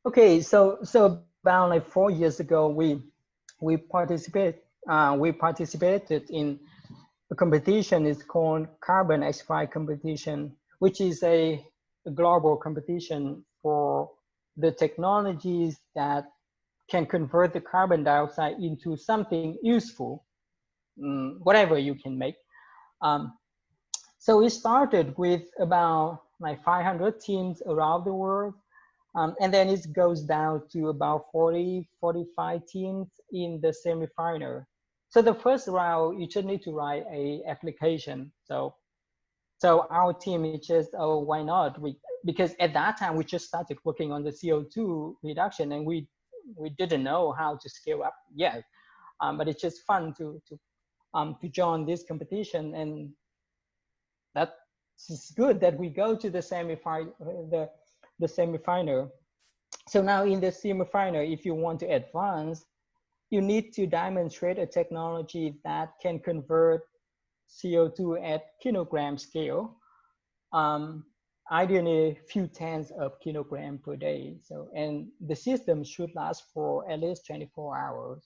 Okay, so about like 4 years ago, we participated in a competition. It's called Carbon XPRIZE competition, which is a global competition for the technologies that can convert the carbon dioxide into something useful, whatever you can make. So we started with about like 500 teams around the world. And then it goes down to about 40–45 teams in the semifinal. So the first round, you just need to write a application. So our team is just, oh, why not? Because at that time, we just started working on the CO2 reduction, and we didn't know how to scale up yet. But it's just fun to join this competition, and that's good that we go to the semifinal. The semifinal. So now in the semifinal, if you want to advance, you need to demonstrate a technology that can convert CO2 at kilogram scale, ideally a few tens of kilograms per day. So, and the system should last for at least 24 hours.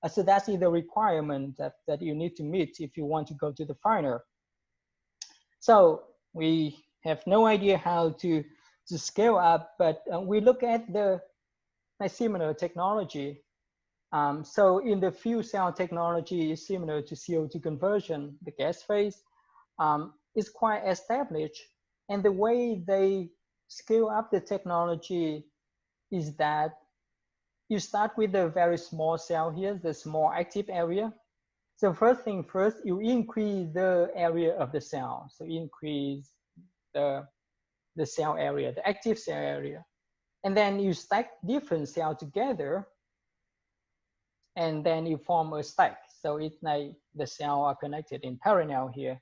So that's the requirement that you need to meet if you want to go to the final. So we have no idea how to scale up, but we look at the similar technology. So in the fuel cell technology is similar to CO2 conversion, the gas phase is quite established. And the way they scale up the technology is that you start with a very small cell here, the small active area. So first thing first, you increase the area of the cell. So increase the cell area, the active cell area. And then you stack different cells together, and then you form a stack. So it's like the cells are connected in parallel here.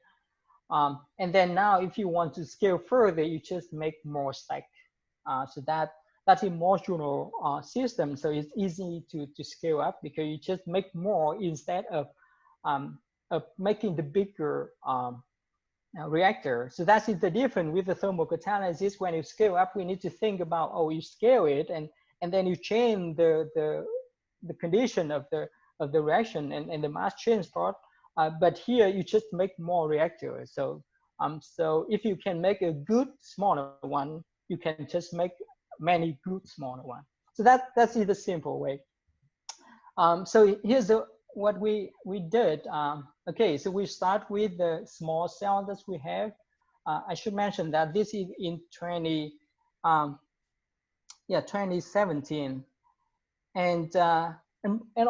And then now if you want to scale further, you just make more stack. So that's a modular system. So it's easy to scale up because you just make more instead of making the bigger reactor. So that's the difference with the thermal catalysis. When you scale up, we need to think about, oh, you scale it and then you change the condition of the reaction and the mass transport. But here you just make more reactors. So so if you can make a good smaller one, you can just make many good smaller ones. So that's the simple way. So here's what we did. Okay, so we start with the small cell that we have. I should mention that this is in 2017, and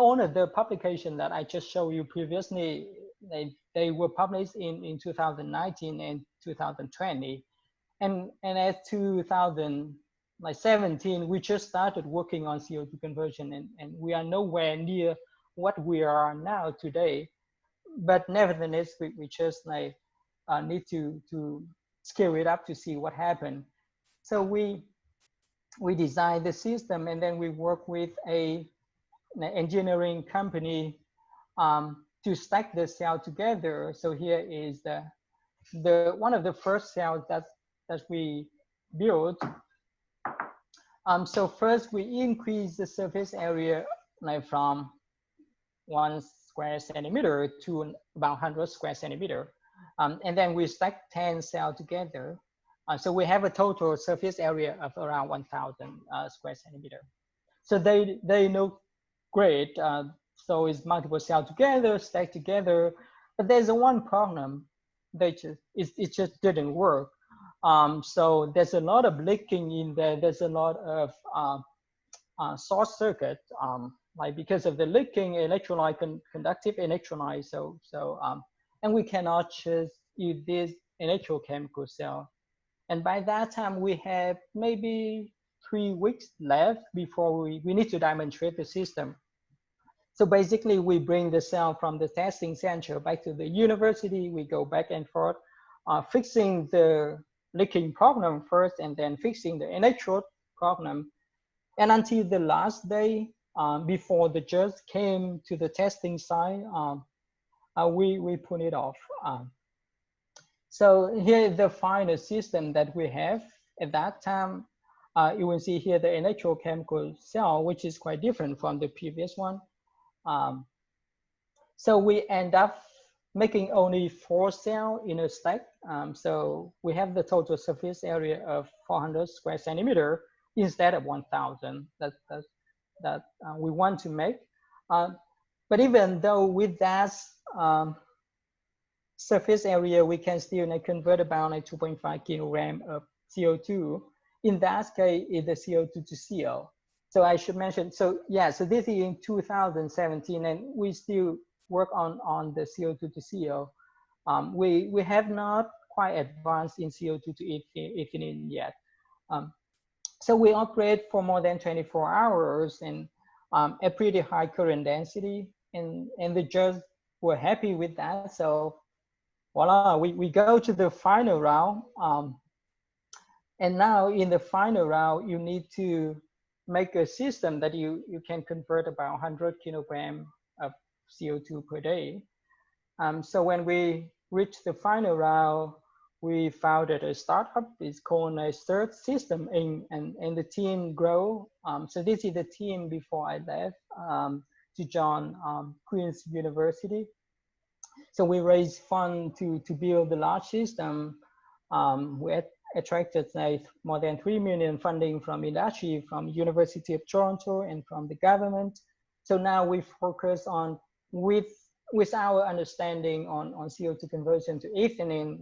all of the publication that I just showed you previously, they were published in 2019 and 2020, and at 2017 we just started working on CO2 conversion, and we are nowhere near what we are now today. But nevertheless, we just need to scale it up to see what happened. So we designed the system, and then we work with an engineering company to stack the cell together. So here is the one of the first cells that we built. So first we increase the surface area from 1 square centimeter to about 100 square centimeter. And then we stack 10 cells together. So we have a total surface area of around 1,000 square centimeter. So they look great. So it's multiple cells together, stacked together. But there's one problem. It just didn't work. So there's a lot of leaking in there. There's a lot of short circuit, because of the leaking electrolyte, conductive electrolyte. And we cannot just use this electrochemical cell. And by that time, we have maybe 3 weeks left before we need to demonstrate the system. So basically, we bring the cell from the testing center back to the university. We go back and forth, fixing the leaking problem first, and then fixing the electrode problem. And until the last day, before the judge came to the testing site, we put it off. So here is the final system that we have. At that time, you will see here the electrochemical cell, which is quite different from the previous one. So we end up making only 4 cells in a stack. So we have the total surface area of 400 square centimeter instead of 1,000 that we want to make. But even though with that surface area, we can still convert about 2.5 kilogram of CO2. In that case, is the CO2 to CO. So I should mention, so this is in 2017, and we still work on the CO2 to CO. We have not quite advanced in CO2 to ethylene yet. So we operate for more than 24 hours and a pretty high current density, and the judges were happy with that. So voila, we go to the final round. And now in the final round, you need to make a system that you can convert about 100 kilograms of CO2 per day. So when we reached the final round, we founded a startup. It's called CERT Systems Inc, and the team grow. So this is the team before I left to join Queen's University. So we raised funds to build the large system. We attracted more than 3 million funding from industry, from University of Toronto, and from the government. So now we focus on, with our understanding on CO2 conversion to ethylene,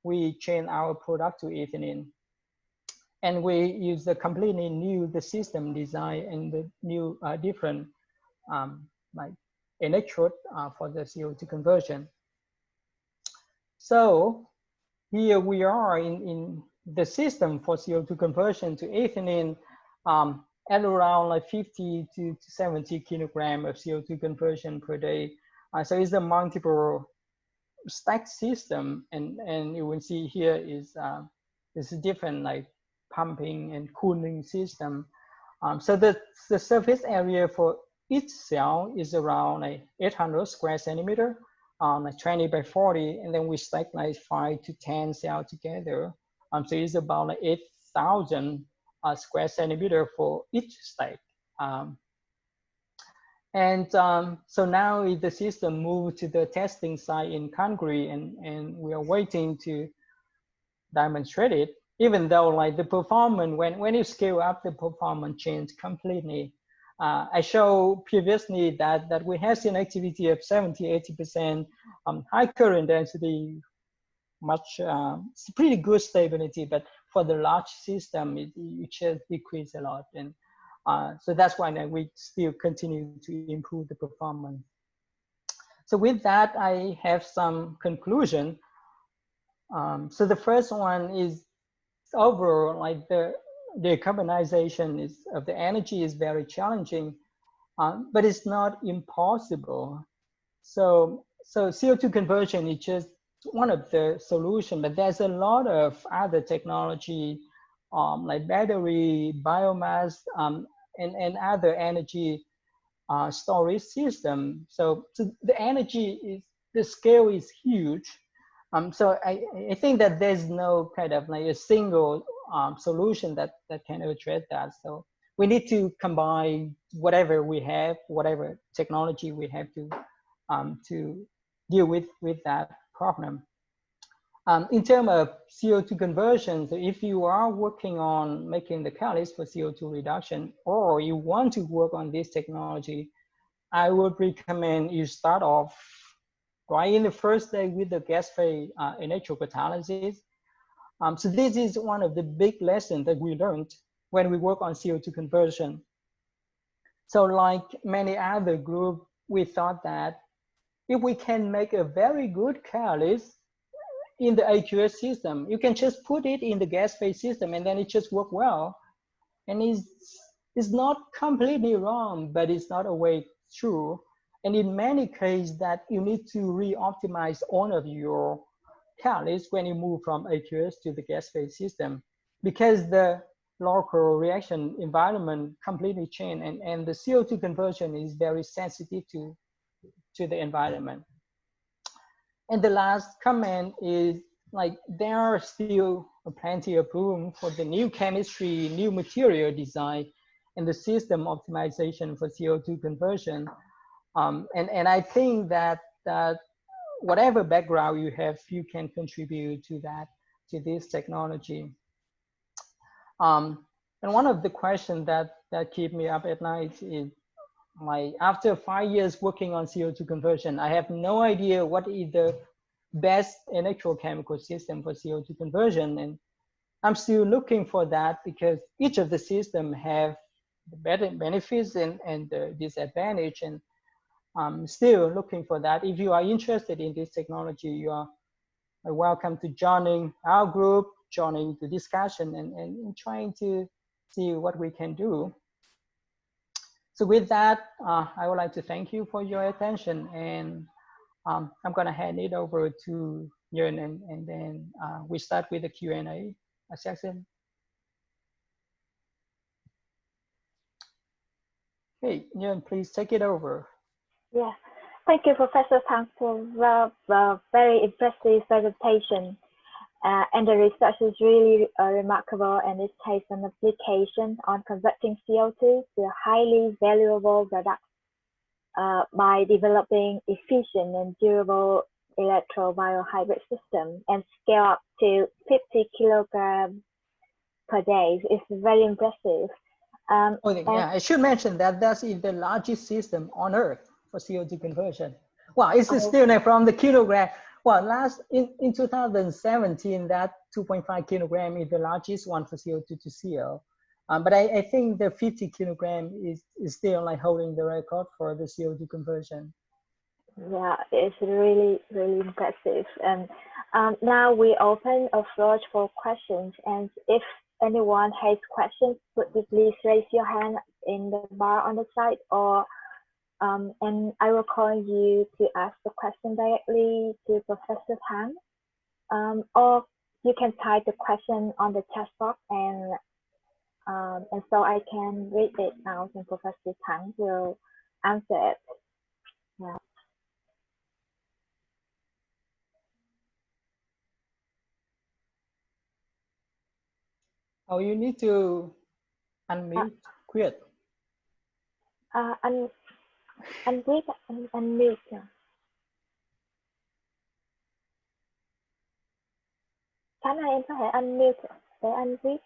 we change our product to ethylene. And we use the completely new system design and the new different electrode for the CO2 conversion. So here we are in the system for CO2 conversion to ethylene at around 50 to 70 kilograms of CO2 conversion per day. So it's a multiple stack system, and you will see here is a different pumping and cooling system. So the surface area for each cell is around 800 square centimeter, 20 by 40, and then we stack 5 to 10 cells together. So it's about 8,000 square centimeter for each stack. So now the system moved to the testing site in Calgary, and we are waiting to demonstrate it. even though like the performance, when you scale up, the performance change completely. I showed previously that we have seen activity of 70–80%, high current density, much it's pretty good stability, but for the large system, it just decrease a lot, and so that's why we still continue to improve the performance. So with that, I have some conclusion. So the first one is overall, like the decarbonization of the energy is very challenging, but it's not impossible. So CO2 conversion is just one of the solutions, but there's a lot of other technology, like battery, biomass, and other energy storage system. So the energy is, the scale is huge. So I think that there's no kind of like a single solution that can address that. So we need to combine whatever we have, whatever technology we have to deal with that problem. In terms of CO2 conversion, so if you are working on making the catalyst for CO2 reduction, or you want to work on this technology, I would recommend you start off right in the first day with the gas phase Nature Catalysis. So this is one of the big lessons that we learned when we work on CO2 conversion. So like many other groups, we thought that if we can make a very good catalyst in the AQS system, you can just put it in the gas phase system and then it just works well. And it's not completely wrong, but it's not always true. And in many cases that you need to re-optimize all of your catalysts when you move from AQS to the gas phase system, because the local reaction environment completely changed, and the CO2 conversion is very sensitive to the environment. And the last comment is, like, there are still plenty of room for the new chemistry, new material design, and the system optimization for CO2 conversion. And I think that whatever background you have, you can contribute to this technology. And one of the questions that keep me up at night is, like, after 5 years working on CO2 conversion, I have no idea what is the best electrochemical system for CO2 conversion. And I'm still looking for that, because each of the systems have the better benefits and the disadvantage. And I'm still looking for that. If you are interested in this technology, you are welcome to joining our group, joining the discussion, and trying to see what we can do. So with that, I would like to thank you for your attention, and I'm going to hand it over to Yuan, and then we start with the Q&A section. Hey, Yuan, please take it over. Yeah, thank you, Professor Thang, for the very impressive presentation. And the research is really remarkable, and it takes an application on converting CO2 to a highly valuable product by developing efficient and durable electro-biohybrid system and scale up to 50 kilograms per day. It's very impressive. Yeah, I should mention that that's the largest system on Earth for CO2 conversion. Well, it's still from the kilogram. Well, in 2017, that 2.5 kilogram is the largest one for CO2 to CO. But I think the 50 kilogram is still like holding the record for the CO2 conversion. Yeah, it's really, really impressive. And now we open a floor for questions. And if anyone has questions, would you please raise your hand in the bar on the side, or and I will call you to ask the question directly to Professor Thang, or you can type the question on the chat box, and so I can read it out, and Professor Thang will answer it. Yeah. Oh, you need to unmute. Quit. Unmute. Sáng nay em có thể unmute để anh viết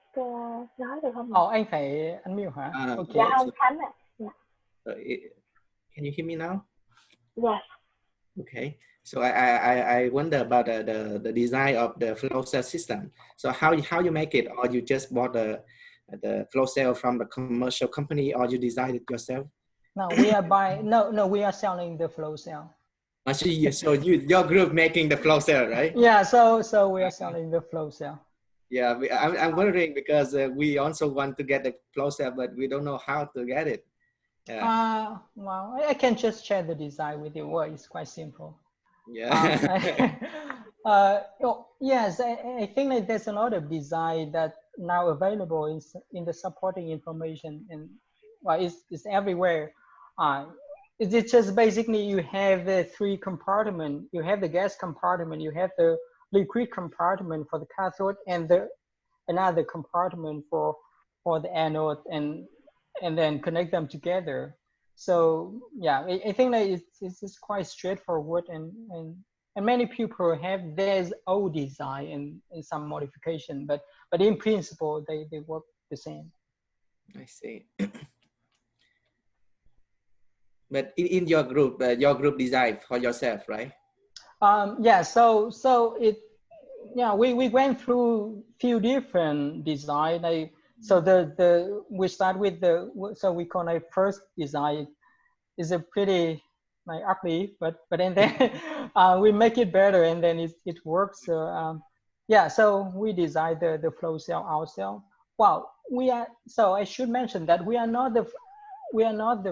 nói được không ạ? Anh phải unmute hả? Ok. Dạ không, Khánh ạ. Dạ. Can you hear me now? Yes. Okay. So I wonder about the design of the flow cell system. So how you make it, or you just bought the flow cell from the commercial company, or you designed it yourself? No, we are buying. No, we are selling the flow cell. So your group making the flow cell, right? Yeah. So we are selling the flow cell. Yeah, I'm wondering because we also want to get the flow cell, but we don't know how to get it. Yeah. Well, I can just share the design with you. Well, it's quite simple. Yeah. Yes, I think that there's a lot of design that now available in the supporting information, and well, it's everywhere. It's just basically you have the three compartment. You have the gas compartment, you have the liquid compartment for the cathode, and another compartment for the anode, and then connect them together. So yeah, I think that it's quite straightforward, and many people have their own design and some modification, but in principle they work the same. I see. But in your group design for yourself, right? Yeah. So it, yeah, we went through few different design. So we start with so we call it first design is a pretty like ugly, but then we make it better, and then it works. So yeah, so we designed the flow cell ourselves. Wow, so I should mention that we are not the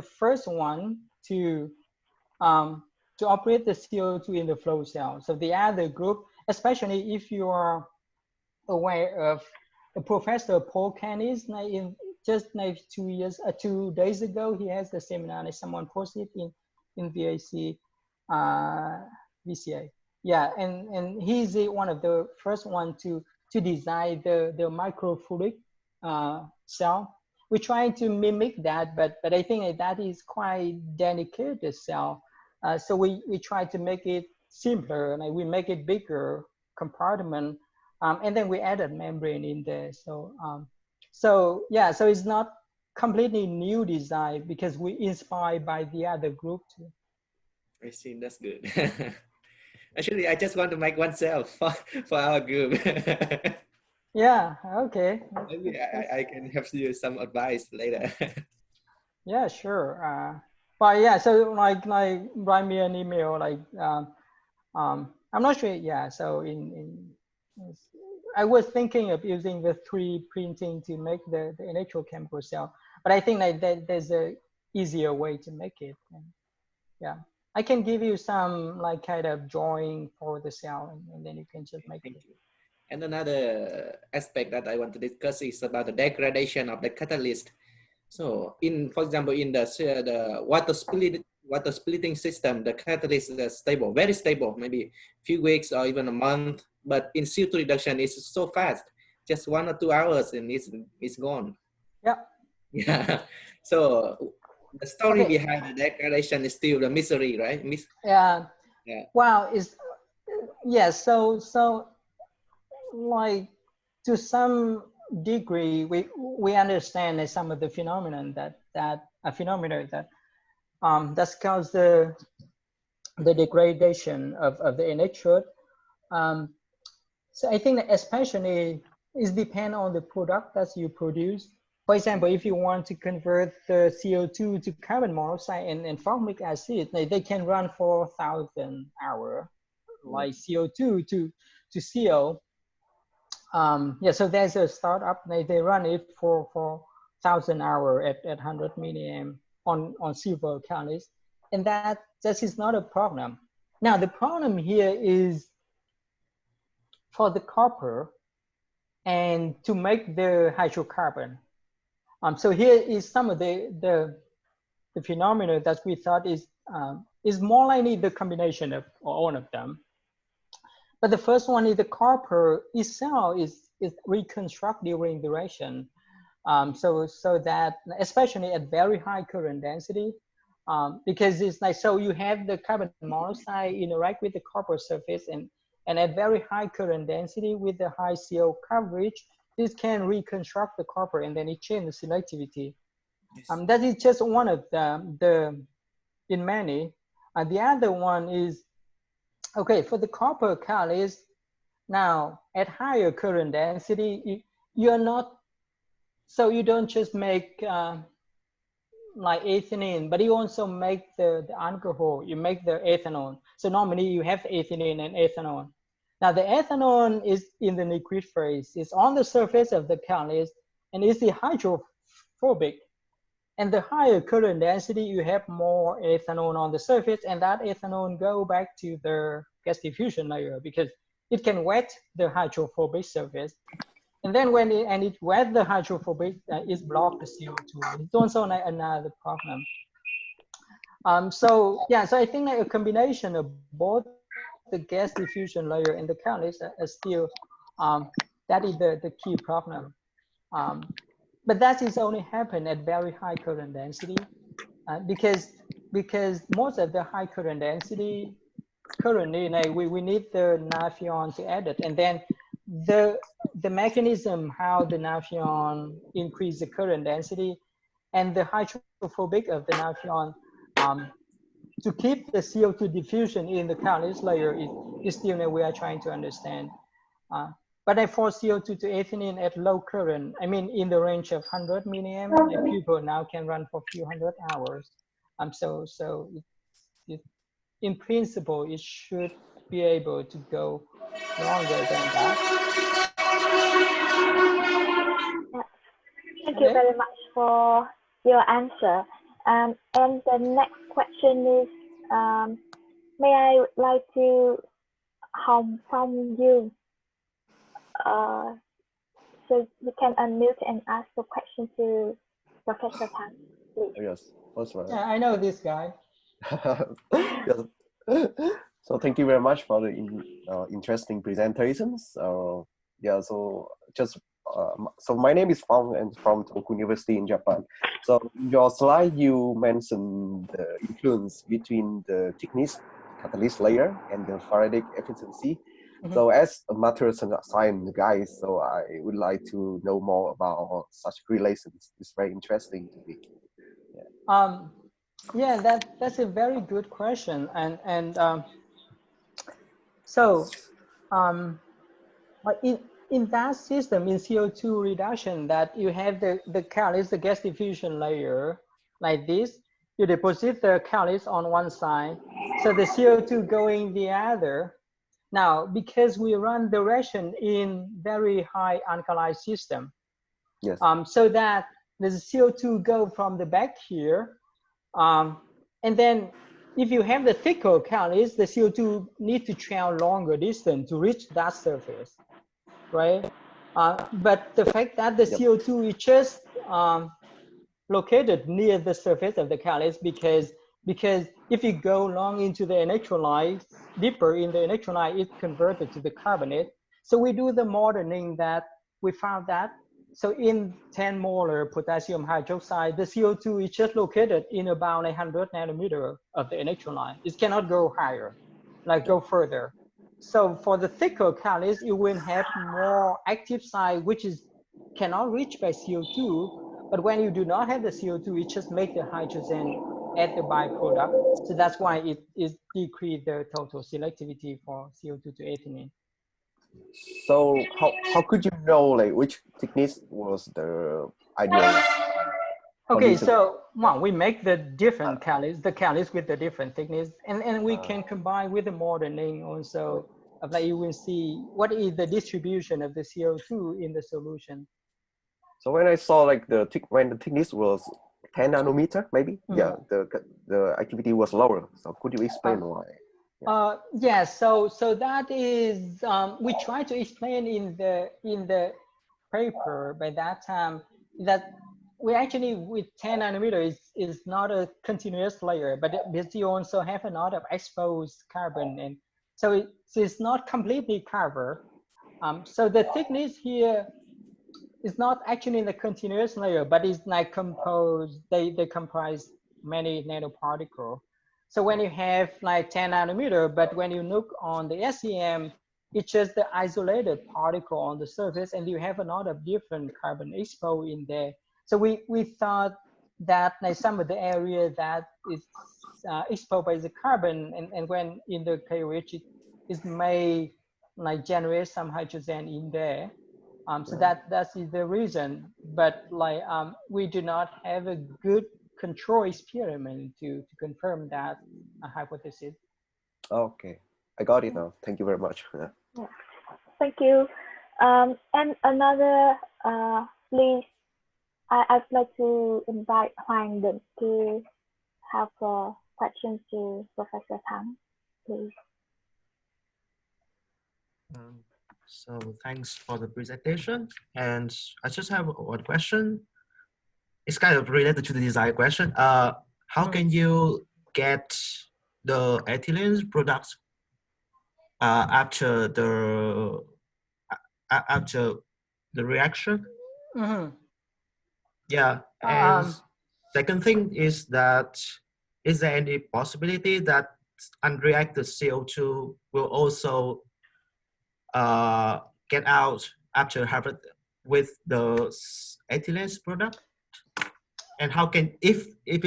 first one to operate the CO2 in the flow cell. So the other group, especially if you are aware of Professor Paul Canis, just 2 days ago, he has the seminar and someone posted in VCA. Yeah, and he's one of the first one to design the microfluidic cell. We're trying to mimic that, but I think that is quite delicate cell. So we try to make it simpler, and we make it bigger compartment, and then we added membrane in there. So yeah, so it's not completely new design because we inspired by the other group too. I see, that's good. Actually, I just want to make one cell for our group. Yeah, okay. Maybe I can have you some advice later. Yeah, sure. But yeah, so like write me an email, like I'm not sure. Yeah, so I was thinking of using the 3D printing to make the electrochemical cell, but I think that there's a easier way to make it. And yeah, I can give you some like kind of drawing for the cell, and then you can just make it. You. And another aspect that I want to discuss is about the degradation of the catalyst. So for example, in the water splitting system, the catalyst is stable, very stable, maybe a few weeks or even a month. But in CO2 reduction, it's so fast, just 1 or 2 hours, and it's gone. Yeah. Yeah. So the story behind the degradation is still the mystery, right? Yeah. Well, yes. So like to some degree, we understand some of the phenomenon that's caused the degradation of the electrode. So I think that especially is depend on the product that you produce. For example, if you want to convert the CO2 to carbon monoxide and formic acid, they can run for 1,000 hours, like CO2 to CO. Yeah, so there's a startup, they run it for 1,000 hours at 100 milliamp on silver catalyst, and that is not a problem. Now the problem here is for the copper and to make the hydrocarbon. So here is some of the phenomena that we thought is more likely the combination of all of them. But the first one is the copper itself is reconstructed during the reaction. So that especially at very high current density, because it's like, so you have the carbon monoxide interact with the copper surface, and at very high current density with the high CO coverage, this can reconstruct the copper and then it changes the selectivity. That is just one of the in many. And the other one is, okay, for the copper catalyst, now at higher current density, you're not, so you don't just make like ethylene, but you also make the alcohol, you make the ethanol. So normally you have ethylene and ethanol. Now the ethanol is in the liquid phase, it's on the surface of the catalyst and it's the hydrophobic. And the higher current density, you have more ethanol on the surface, and that ethanol go back to the gas diffusion layer because it can wet the hydrophobic surface. And then when it wet the hydrophobic, it blocks the CO2. It's also another problem. So yeah, so I think like a combination of both the gas diffusion layer and the catalyst are still, that is the key problem. But that is only happen at very high current density because most of the high current density currently, like we need the Nafion to add it, and then the mechanism how the Nafion increase the current density and the hydrophobic of the Nafion to keep the CO2 diffusion in the catalyst layer is still we are trying to understand. But for CO2 to ethylene at low current, I mean, in the range of 100 milliamp, people now can run for a few hundred hours. So in principle, it should be able to go longer than that. Thank you very much for your answer. And the next question is, may I like to from you. So you can unmute and ask the question to Professor Thang, please. Yes, that's right. Yeah, I know this guy. Yes. So thank you very much for the interesting presentations. Yeah, so just so my name is Phong and from Tohoku University in Japan. So in your slide, you mentioned the influence between the thickness catalyst layer and the Faraday efficiency. So as a materials science guy, so I would like to know more about such relations. It's very interesting to me. Yeah, yeah, that's a very good question. So in that system, in CO2 reduction, that you have the catalyst, the gas diffusion layer like this, you deposit the catalyst on one side, so the CO2 going the other. Now, because we run the reaction in very high alkali system, yes. So that the CO2 go from the back here, and then if you have the thicker catalyst, the CO2 need to travel longer distance to reach that surface, right? But the fact that the CO2 is just located near the surface of the catalyst, because if you go long into the electrolyte, deeper in the electrolyte, it's converted to the carbonate. So we do the modeling that we found that, so in 10 molar potassium hydroxide, the CO2 is just located in about 100 nanometer of the electrolyte. It cannot go higher, like go further. So for the thicker catalyst, you will have more active side, which is cannot reach by CO2. But when you do not have the CO2, it just make the hydrogen at the byproduct. So that's why it is decrease the total selectivity for CO2 to ethylene. So how could you know like which thickness was the ideal? Okay, so well, we make the different catalysts, the catalyst with the different thickness, and we can combine with the modeling also of like you will see what is the distribution of the CO2 in the solution. So when I saw like when the thickness was 10 nanometer, maybe, yeah, the activity was lower. So could you explain why? Yes, so that is we try to explain in the paper by that time that we actually with 10 nanometer is not a continuous layer, but you also have a lot of exposed carbon, and so it's not completely covered. So the thickness here is not actually in the continuous layer, but it's like composed. They comprise many nanoparticles. So when you have like 10 nanometer, but when you look on the SEM, it's just the isolated particle on the surface, and you have a lot of different carbon exposed in there. So we thought that like some of the area that is exposed by the carbon, and when in the KOH, it may like generate some hydrogen in there. So that's the reason. But like we do not have a good control experiment to confirm that hypothesis. Okay, I got it now. Thank you very much. Yeah. Thank you. And another, please, I'd like to invite Hoàng Định to have a question to Professor Thang, please. So thanks for the presentation. And I just have one question. It's kind of related to the design question. How can you get the ethylene products after the reaction? Yeah. And second thing is that, is there any possibility that unreacted CO2 will also get out after harvest with the ethylene product? And how can, if it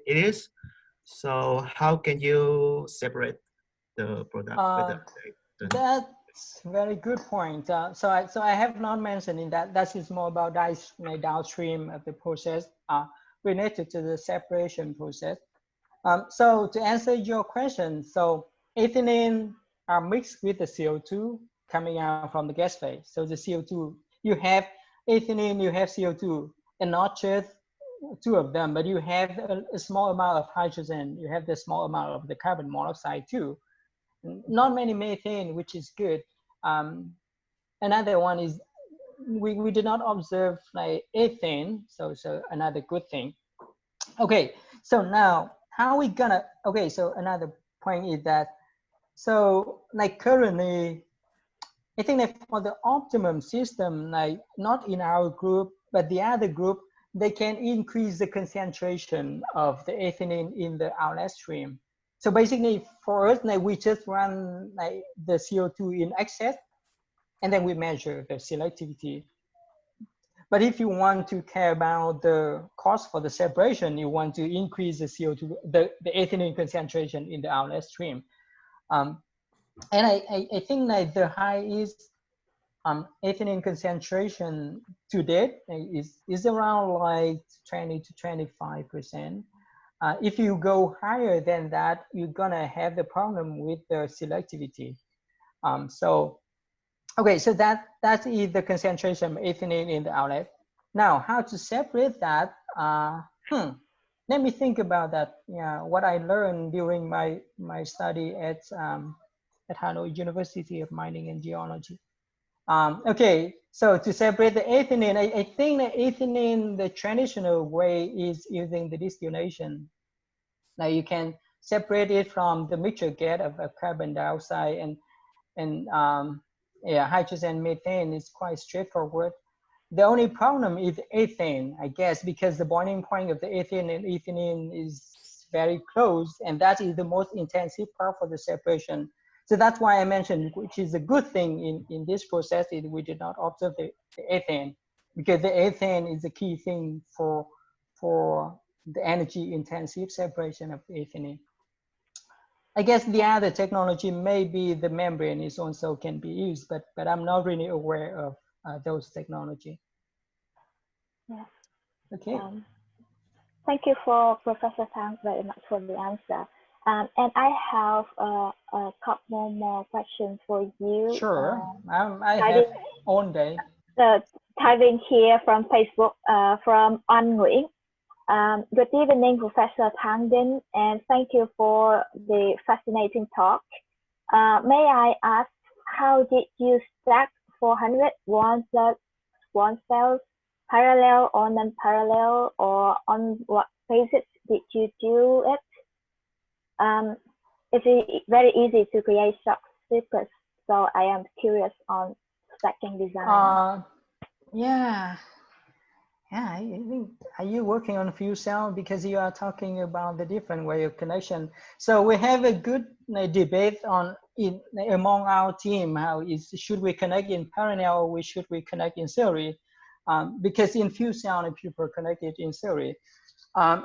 is, so how can you separate the product with the That's very good point. So I have not mentioned in that. That is more about downstream of the process related to the separation process. So to answer your question, so ethylene are mixed with the CO2 coming out from the gas phase. So the CO2, you have ethylene, you have CO2, and not just two of them, but you have a small amount of hydrogen, you have the small amount of the carbon monoxide too. Not many methane, which is good. Another one is we did not observe like ethane, so another good thing. Okay, so now how we gonna, okay, so another point is that, so like currently, I think that for the optimum system, like not in our group, but the other group, they can increase the concentration of the ethylene in the outlet stream. So basically for us, like, we just run like the CO2 in excess, and then we measure the selectivity. But if you want to care about the cost for the separation, you want to increase the CO2, the ethylene concentration in the outlet stream. And I think like the highest ethylene concentration to date is around like 20 to 25%. If you go higher than that, you're gonna have the problem with the selectivity. So, okay, so that is the concentration of ethylene in the outlet. Now, how to separate that? Let me think about that. Yeah, what I learned during my study at Hanoi University of Mining and Geology. Okay, so to separate the ethylene, I think the ethylene, the traditional way is using the distillation. Now you can separate it from the mixture gas of carbon dioxide and yeah, hydrogen methane is quite straightforward. The only problem is ethane, I guess, because the boiling point of the ethane and ethylene is very close, and that is the most intensive part for the separation. So that's why I mentioned, which is a good thing in this process, is we did not observe the ethane, because the ethane is the key thing for the energy intensive separation of ethylene. I guess the other technology, maybe the membrane is also can be used, but I'm not really aware of those technology. Yeah. Okay. Thank you for Professor Thang very much for the answer. And I have a couple more questions for you. Sure. I have all day. Typing here from Facebook from An Nguyễn. Good evening, Professor Thang Dinh, and thank you for the fascinating talk. May I ask, how did you stack 400 one cells, parallel or non-parallel, or on what basis did you do it? It's very easy to create shock circuits, so I am curious on stacking design. Yeah. Yeah, I think, are you working on fuel cell? Because you are talking about the different way of connection. So we have a good debate on among our team, how is, should we connect in parallel or should we connect in series? Because in fuel cell, people connect it in series.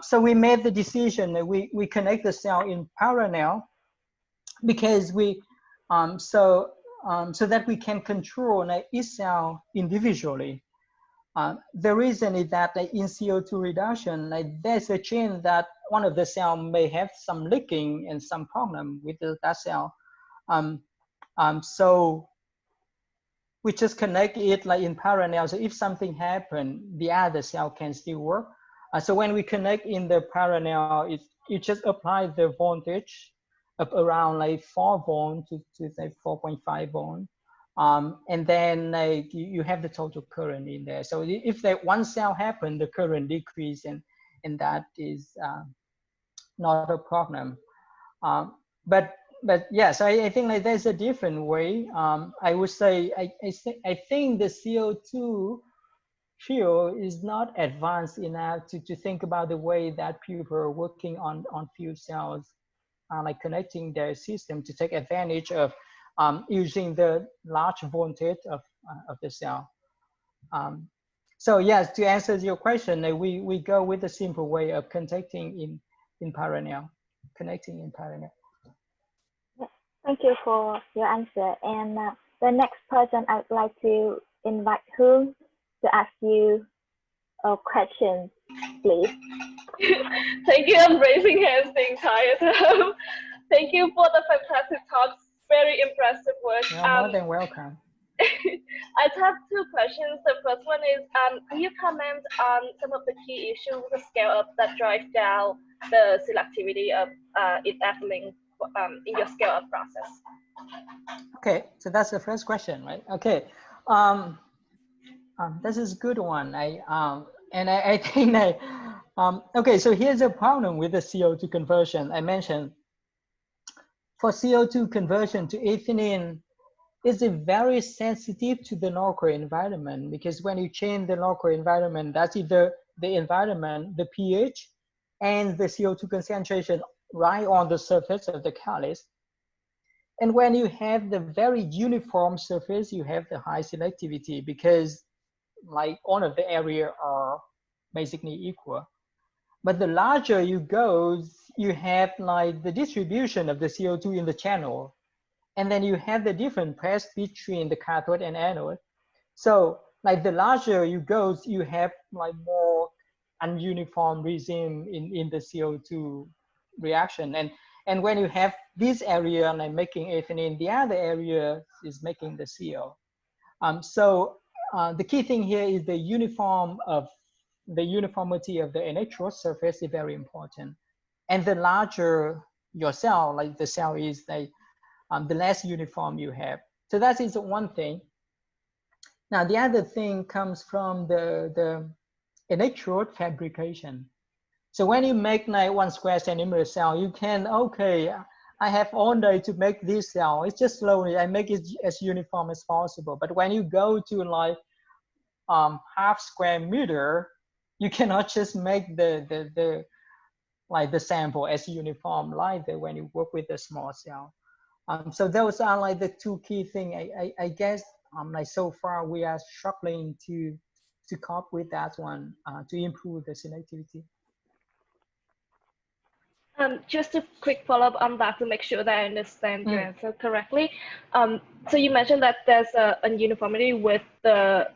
So we made the decision that we connect the cell in parallel because so that we can control each cell individually. The reason is that in CO2 reduction, there's a chance that one of the cell may have some leaking and some problem with that cell. So we just connect it in parallel. So if something happens, the other cell can still work. So when we connect in the parallel, you just apply the voltage of around 4 volt to say 4.5 volt. And then you have the total current in there. So if that one cell happen, the current decrease, and that is not a problem. But yes, I think there's a different way. I would say I think the CO2 field is not advanced enough to think about the way that people are working on fuel cells, connecting their system to take advantage of using the large voltage of the cell. So yes, to answer your question, we go with the simple way of connecting in parallel, connecting in parallel. Thank you for your answer. And the next person, I'd like to invite Hương to ask you a question, please. Thank you. I'm raising hands the entire time. Thank you for the fantastic talks. Very impressive work. You're more than welcome. I have two questions. The first one is, can you comment on some of the key issues with the scale-up that drive down the selectivity of ethylene in your scale-up process? Okay, so that's the first question, right? Okay, this is a good one. I think okay, so here's a problem with the CO2 conversion. I mentioned for CO2 conversion to ethylene, is very sensitive to the local environment, because when you change the local environment, that's either the environment, the pH, and the CO2 concentration right on the surface of the catalyst. And when you have the very uniform surface, you have the high selectivity, because all of the area are basically equal. But the larger you go, you have the distribution of the CO2 in the channel. And then you have the different press between the cathode and anode. So the larger you go, you have more ununiform regime in the CO2 reaction. And when you have this area making ethylene, the other area is making the CO. So the key thing here is the uniformity of the electrode surface is very important. And the larger your cell, the cell is, the less uniform you have. So that is one thing. Now, the other thing comes from the electrode fabrication. So when you make 1 square centimeter cell, you can, okay, I have all day to make this cell. It's just slowly, I make it as uniform as possible. But when you go to half square meter, you cannot just make the sample as uniform like that when you work with a small cell. So those are the two key things. I guess so far we are struggling to cope with that one to improve the selectivity. Just a quick follow-up on that to make sure that I understand your answer correctly. So you mentioned that there's a uniformity with the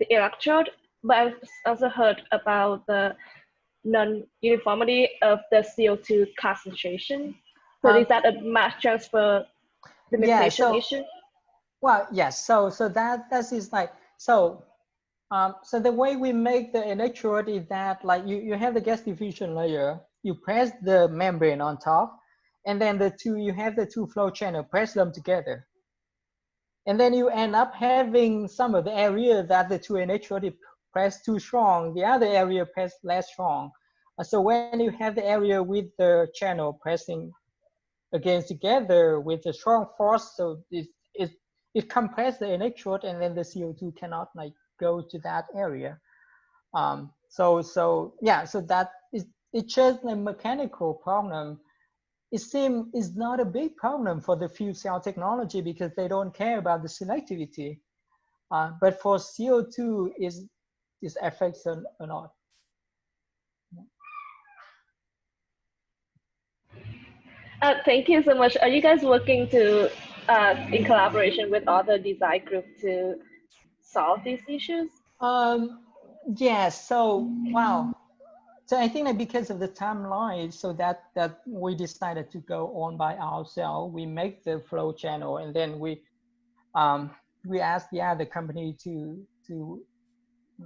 electrode, but I've also heard about the non-uniformity of the CO2 concentration. So is that a mass transfer limitation issue? Well, yes. So that is so the way we make the electrode is that you have the gas diffusion layer, you press the membrane on top, and then you have the two flow channel, press them together. And then you end up having some of the area that the two electrode press too strong, the other area press less strong. So when you have the area with the channel pressing against together with a strong force, so it compresses the electrode, and then the CO2 cannot go to that area. So that is, it's just a mechanical problem. It seems is not a big problem for the fuel cell technology because they don't care about the selectivity. But for CO2 is affects a lot. Thank you so much. Are you guys working to in collaboration with other design groups to solve these issues? Yes. So wow. So I think that because of the timeline, so that we decided to go on by ourselves. We make the flow channel, and then we asked the other company to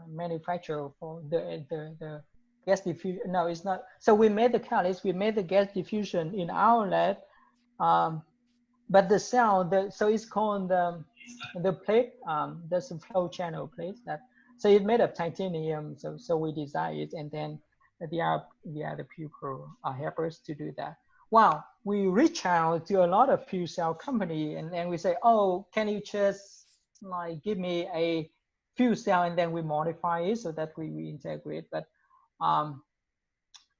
manufacture for the gas diffusion. No, it's not. So we made the catalyst. We made the gas diffusion in our lab, but the cell, so it's called the plate. There's a flow channel plate that. So it's made of titanium. So we designed it, and then the other people help us to do that. Wow, we reach out to a lot of fuel cell company, and then we say, oh, can you just like give me a fuel cell, and then we modify it so that we integrate. But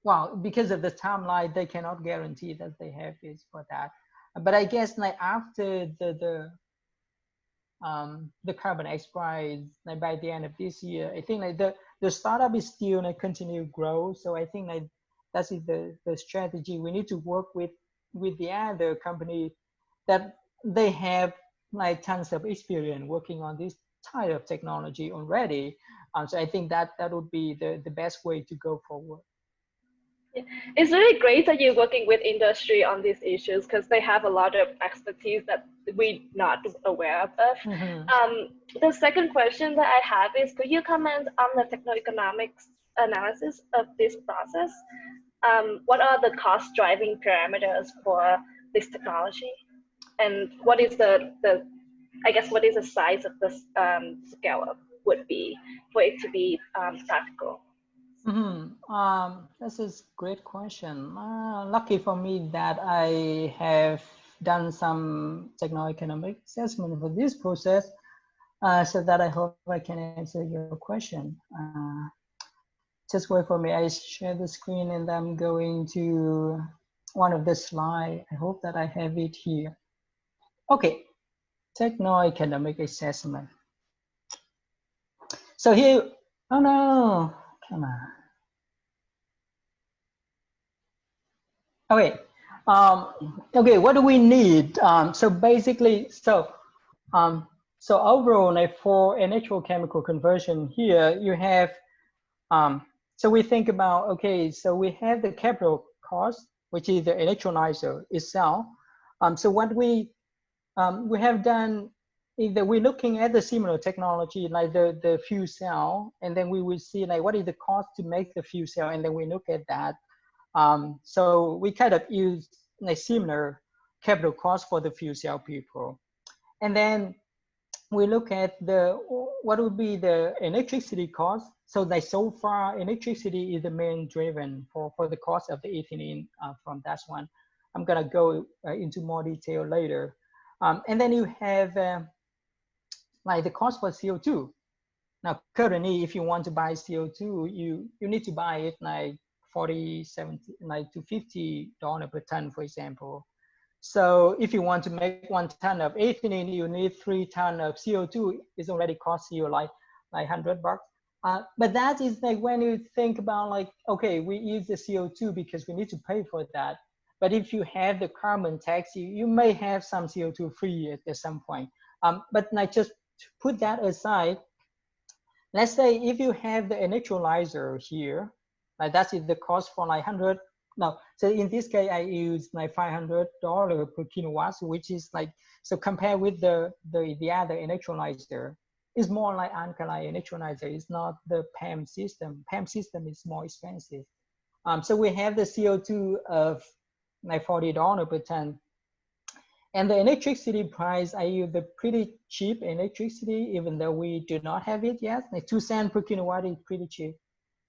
well, because of the timeline, they cannot guarantee that they have it for that. But I guess like after the Carbon XPRIZE, like by the end of this year, I think like the startup is still like continue to grow. So I think like that's the strategy. We need to work with the other company that they have like tons of experience working on this type of technology already. So I think that would be the best way to go forward. It's really great that you're working with industry on these issues because they have a lot of expertise that we're not aware of. The second question that I have is, could you comment on the techno-economics analysis of this process? What are the cost driving parameters for this technology? And what is I guess, what is the size of the scale up would be for it to be practical? This is a great question. Lucky for me that I have done some techno-economic assessment for this process, so that I hope I can answer your question. Just wait for me. I share the screen and I'm going to one of the slides. I hope that I have it here. Okay, techno-economic assessment. So here, oh no, come on. Okay, okay, what do we need? So basically, so overall, like for electrochemical conversion here, you have, so we think about, okay, so we have the capital cost, which is the electrolyzer itself. So what we have done is that we're looking at the similar technology, like the fuel cell, and then we will see like what is the cost to make the fuel cell, and then we look at that. So we kind of use a similar capital cost for the fuel cell people. And then we look at what would be the electricity cost. So like so far, electricity is the main driven for the cost of the ethylene from that one. I'm gonna go into more detail later. And then you have like the cost for CO2. Now currently, if you want to buy CO2, you need to buy it like $40, $70, like to $50 per ton, for example. So if you want to make 1 ton of ethylene, you need 3 tons of CO2. It's already cost you like $100. But that is like when you think about like, okay, we use the CO2 because we need to pay for that. But if you have the carbon tax, you may have some CO2 free at some point. But like just to put that aside, let's say if you have the electrolyzer here, like that is the cost for like 100. No, so in this case, I use like $500 per kilowatts, which is like, so compared with the other electrolyzer, it's more like alkaline electrolyzer. It's not the PEM system. PEM system is more expensive. So we have the CO2 of like $40 per ton. And the electricity price, I use the pretty cheap electricity, even though we do not have it yet. Like 2 cents per kilowatt is pretty cheap.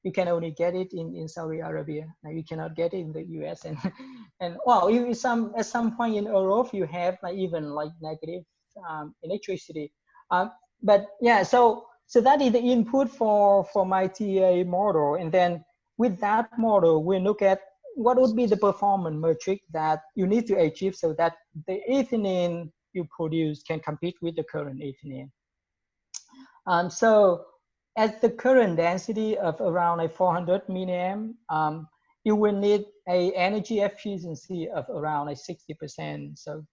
You can only get it in Saudi Arabia. Now you cannot get it in the US. And well, at some point in Europe, you have like even like negative electricity. But yeah, so So that is the input for my TA model. And then with that model, we look at what would be the performance metric that you need to achieve so that the ethylene you produce can compete with the current ethylene. So at the current density of around like 400 milliamp, you will need a energy efficiency of around like 60%. So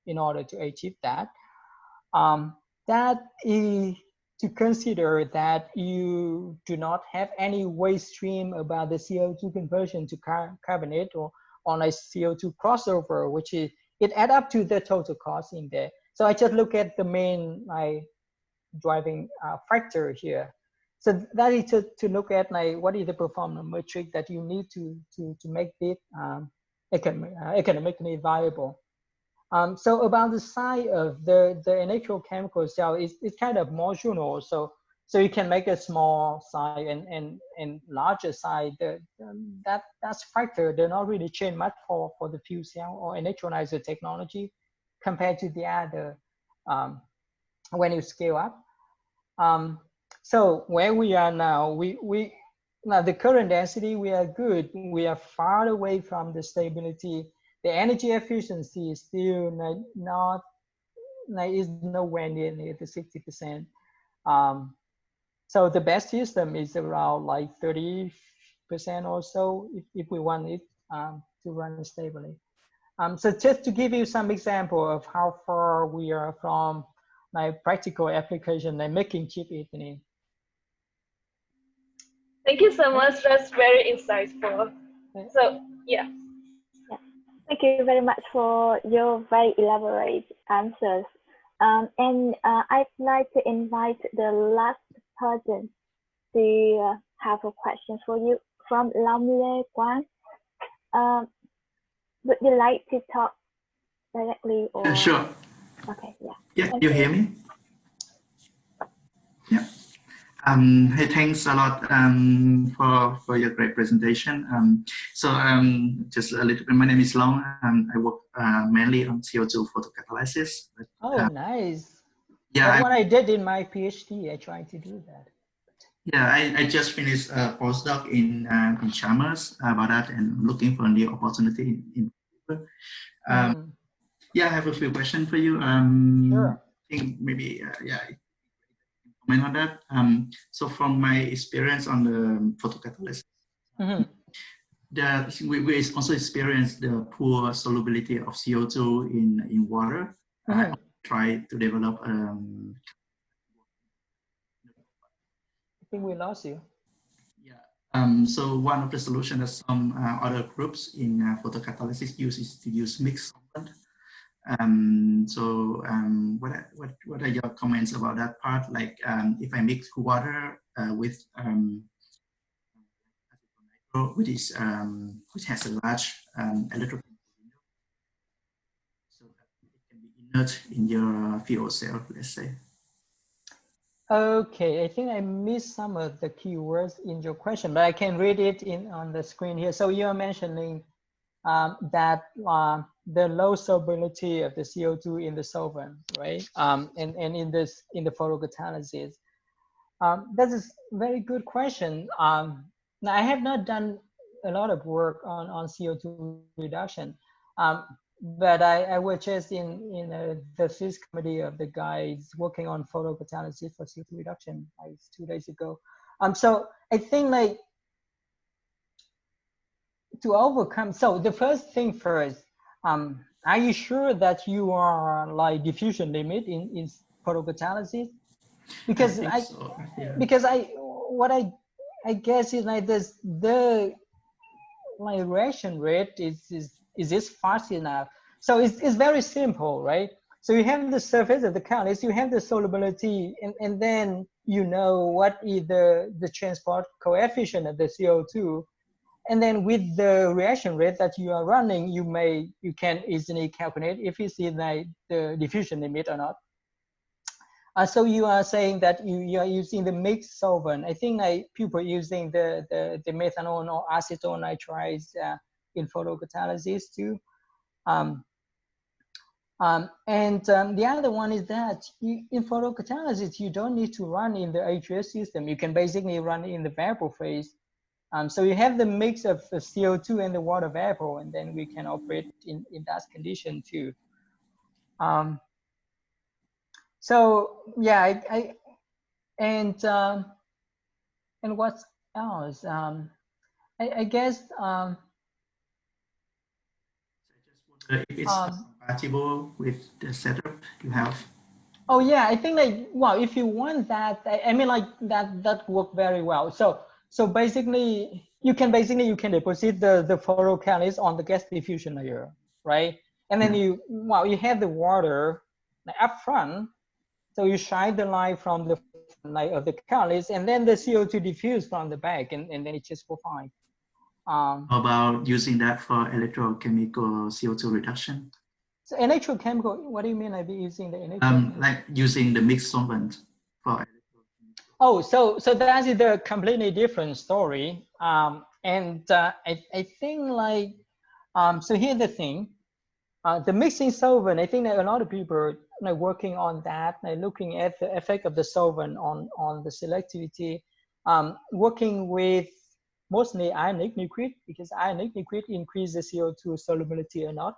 in order to achieve that, that is to consider that you do not have any waste stream about the CO2 conversion to carbonate or on a CO2 crossover, which is, it add up to the total cost in there. So I just look at the main driving factor here. So that is to look at like what is the performance metric that you need to make it economically viable. So about the size of the electrochemical cell is kind of modular. So you can make a small size and larger size. That's factor. They're not really change much for the fuel cell or electrolyzer technology compared to the other when you scale up. So where we are now, now the current density, we are good. We are far away from the stability. The energy efficiency is still is nowhere near the 60%. So the best system is around like 30% or so if we want it to run stably. So just to give you some example of how far we are from like practical application, like making cheap ethylene. Thank you so much. That's very insightful. So yeah. Thank you very much for your very elaborate answers. And I'd like to invite the last person to have a question for you from Long Lê Quang. Would you like to talk directly or? Yeah, sure. Okay, yeah. Yeah, Thank you hear me? Yeah. Hey, thanks a lot for your great presentation. Just a little bit, my name is Long. I work mainly on CO2 photocatalysis. Oh, nice. Yeah, that's what I did in my PhD. I tried to do that. Yeah, I just finished a postdoc in Chalmers about that and looking for a new opportunity in yeah, I have a few questions for you. Sure. I think maybe yeah, comment on that. So from my experience on the photocatalysis, we also experienced the poor solubility of CO2 in water. I tried to develop. I think we lost you. Yeah. So one of the solutions that some other groups in photocatalysis use is to use mixed solvent. What are your comments about that part? Like if I mix water with which has a large electrochemical window, so that it can be inert in your fuel cell, let's say. Okay, I think I missed some of the keywords in your question, but I can read it on the screen here. So you're mentioning that the low solubility of the CO2 in the solvent, right? And in the photocatalysis. That is a very good question. Now I have not done a lot of work on CO2 reduction, but I was just in the physics committee of the guys working on photocatalysis for CO2 reduction like 2 days ago. So I think like to overcome, so the first thing first, are you sure that you are like diffusion limit in photocatalysis? Because what I guess is like this, the like reaction rate is fast enough. So it's very simple, right? So you have the surface of the catalyst, you have the solubility, and then you know what is the transport coefficient of the CO2. And then with the reaction rate that you are running, you can easily calculate if you see like the diffusion limit or not. So you are saying that you are using the mixed solvent. I think like people using the methanol or acetonitrile in photocatalysis too. The other one is that in photocatalysis, you don't need to run in the HVS system. You can basically run in the vapor phase. So you have the mix of the CO2 and the water vapor, and then we can operate in that condition too. So yeah, and what else? I guess. If it's compatible with the setup you have. Oh yeah, I think like, well, if you want that, I mean like that work very well. So basically you can deposit the photocatalyst on the gas diffusion layer, right? And then you have the water up front, so you shine the light from the light of the catalyst, and then the CO2 diffuse from the back, and then it just go fine. How about using that for electrochemical CO2 reduction? So electrochemical, what do you mean by using the electrochemical? Like using the mixed solvent for. Oh, so that is a completely different story. I think like, so here's the thing, the mixing solvent, I think that a lot of people are like working on that, like looking at the effect of the solvent on the selectivity, working with mostly ionic liquid, because ionic liquid increases CO2 solubility or not.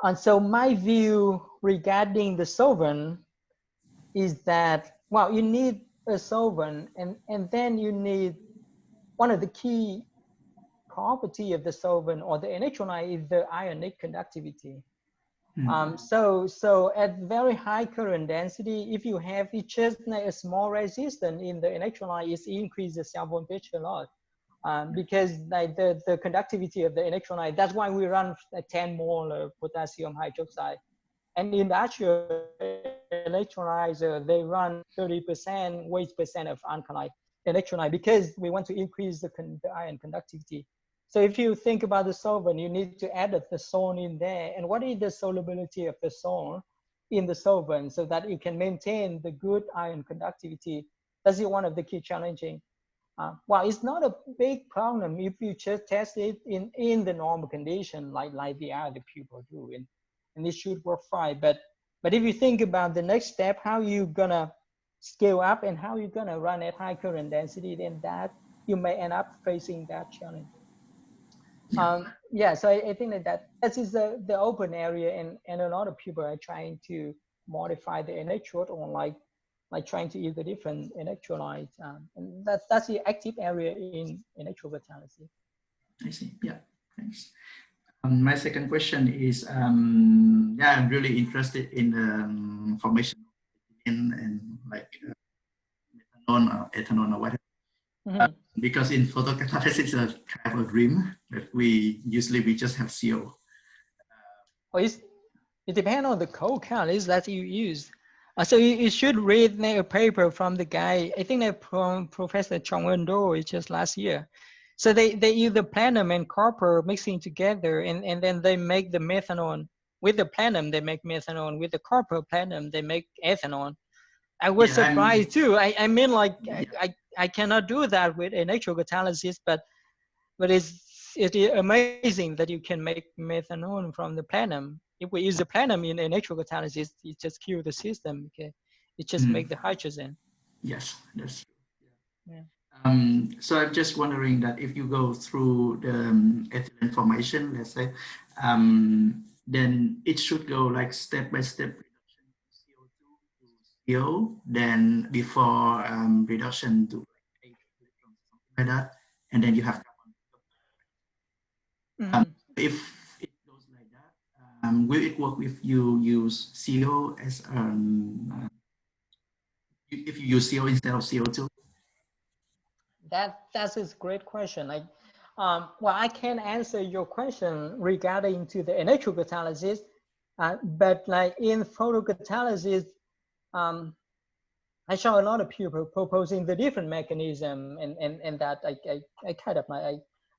And so my view regarding the solvent is that, well, you need a solvent, and then you need one of the key property of the solvent or the electrolyte is the ionic conductivity. So at very high current density, if you have just a small resistance in the electrolyte, it increases the cell voltage a lot. Because like the conductivity of the electrolyte, that's why we run 10 mole potassium hydroxide. And in the actual electrolyzer, they run 30% weight percent of alkaline electrolyte, because we want to increase the ion conductivity. So if you think about the solvent, you need to add the salt in there. And what is the solubility of the salt in the solvent so that you can maintain the good ion conductivity? That's one of the key challenging. Well, it's not a big problem if you just test it in the normal condition, like the other people do, and it should work fine. But if you think about the next step, how you gonna scale up and how you're gonna run at high current density, then that you may end up facing that challenge. Yeah, so I think that is the open area, and a lot of people are trying to modify the electrode or like trying to use the different electrolytes, and that's the active area in electrocatalysis. I see. Yeah, thanks. My second question is, yeah, I'm really interested in the formation of ethylene and like methanol or ethanol or whatever. Because in photocatalysis, it's a kind of a dream that we just have CO. It depends on the co-catalyst that you use. So you should read a paper from the guy, I think that from Professor Chong Do, it's just last year. So they use the platinum and copper mixing together, and then they make the methanol. With the platinum, they make methanol. With the copper platinum, they make ethanol. I was surprised too. I mean, like, I cannot do that with electrocatalysis, but it is amazing that you can make methanol from the platinum. If we use the platinum in electrocatalysis, it just kills the system. Okay, it just make the hydrogen. Yes, that's true. Yeah. So I'm just wondering that if you go through the ethylene formation, let's say, then it should go like step by step reduction of CO2 to CO, then before reduction to like 8 electrons, something like that, and then you have carbon. If it goes like that, will it work if you use CO as if you use CO instead of CO2? That's a great question. Like, well, I can answer your question regarding to the electrocatalysis, but like in photocatalysis, I saw a lot of people proposing the different mechanism, and that I kind of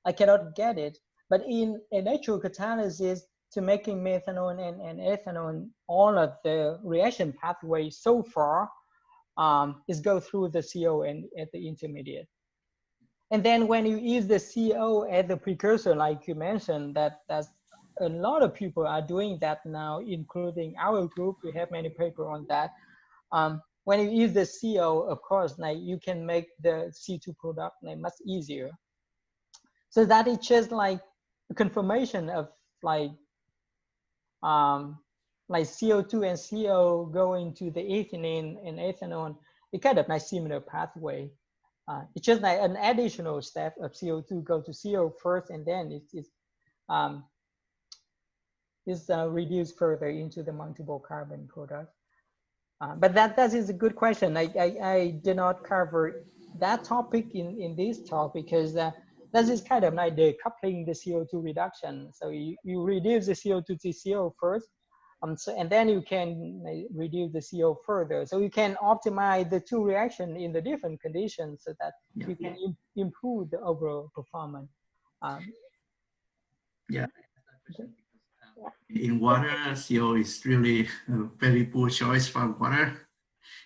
I cannot get it. But in electrocatalysis, to making methanol and ethanol, all of the reaction pathway so far is go through the CO and at the intermediate. And then when you use the CO as the precursor, like you mentioned, that's a lot of people are doing that now, including our group. We have many papers on that. When you use the CO, of course, like you can make the C2 product like much easier. So that is just like a confirmation of like CO2 and CO going to the ethylene and ethanol. It kind of like similar pathway. It's just like an additional step of CO2 go to CO first, and then it's reduced further into the multiple carbon product. But that is a good question. I did not cover that topic in this talk because that is kind of like decoupling the CO2 reduction. So you reduce the CO2 to CO first, and then you can reduce the CO further. So you can optimize the two reactions in the different conditions so that you can improve the overall performance. In water, CO is really a very poor choice for water,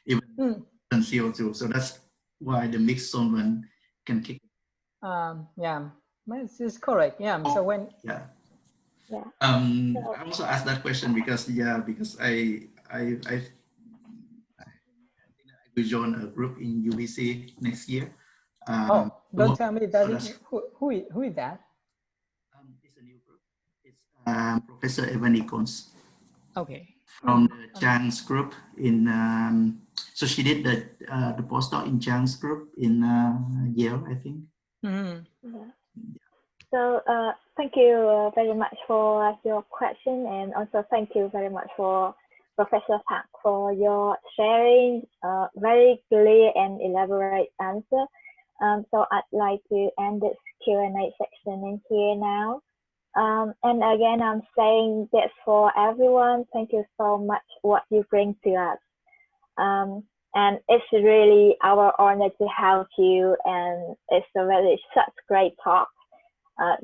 even than CO2. So that's why the mixed solvent can kick. Yeah, it's correct. Yeah. So when I also asked that question because I will join a group in UBC next year. Don't tell me that. Who is that? It's a new group. It's Professor Evan Icons. Okay. From the Chang's group in. So she did the postdoc in Chang's group in Yale, I think. So thank you very much for your question, and also thank you very much for Professor Park for your sharing very clear and elaborate answer. So I'd like to end this Q&A section in here now. And again, I'm saying this for everyone. Thank you so much what you bring to us. And it's really our honor to have you, and it's a really such great talk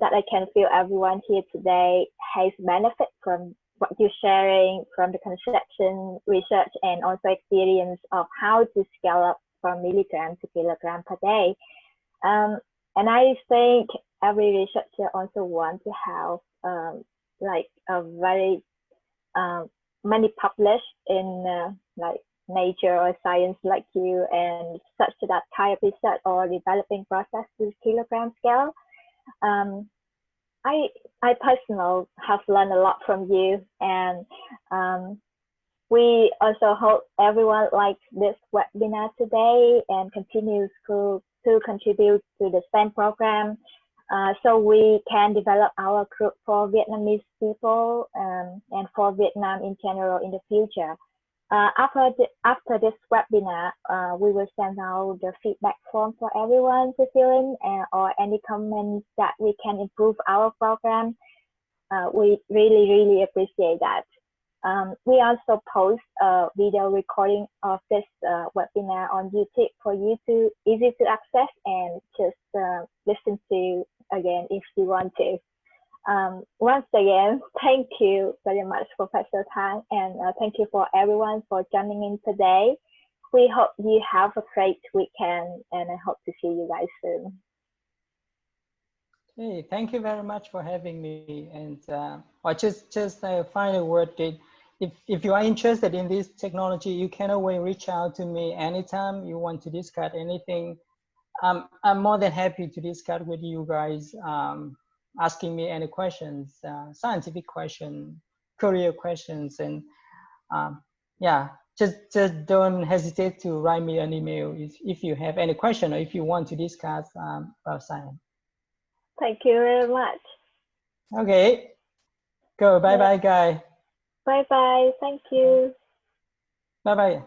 that I can feel everyone here today has benefit from what you're sharing, from the conception, research, and also experience of how to scale up from milligram to kilogram per day. And I think every researcher also wants to have like a very many published in like Nature or Science like you, and such that kind of research or developing process to kilogram scale. I personally have learned a lot from you, and we also hope everyone likes this webinar today and continues to contribute to the STEM program, so we can develop our group for Vietnamese people and for Vietnam in general in the future. After this webinar, we will send out the feedback form for everyone to fill in, or any comments that we can improve our program. We really appreciate that. We also post a video recording of this webinar on YouTube for you to easy to access and just listen to again if you want to. Once again, thank you very much, Professor Thang, and thank you for everyone for joining in today. We hope you have a great weekend, and I hope to see you guys soon. Hey, thank you very much for having me. And just a final word. If you are interested in this technology, you can always reach out to me anytime you want to discuss anything. I'm more than happy to discuss with you guys. Asking me any questions, scientific questions, career questions, and yeah, just don't hesitate to write me an email if you have any question or if you want to discuss about science. Thank you very much. Okay, go. Bye bye, guys. Bye bye. Thank you. Bye bye.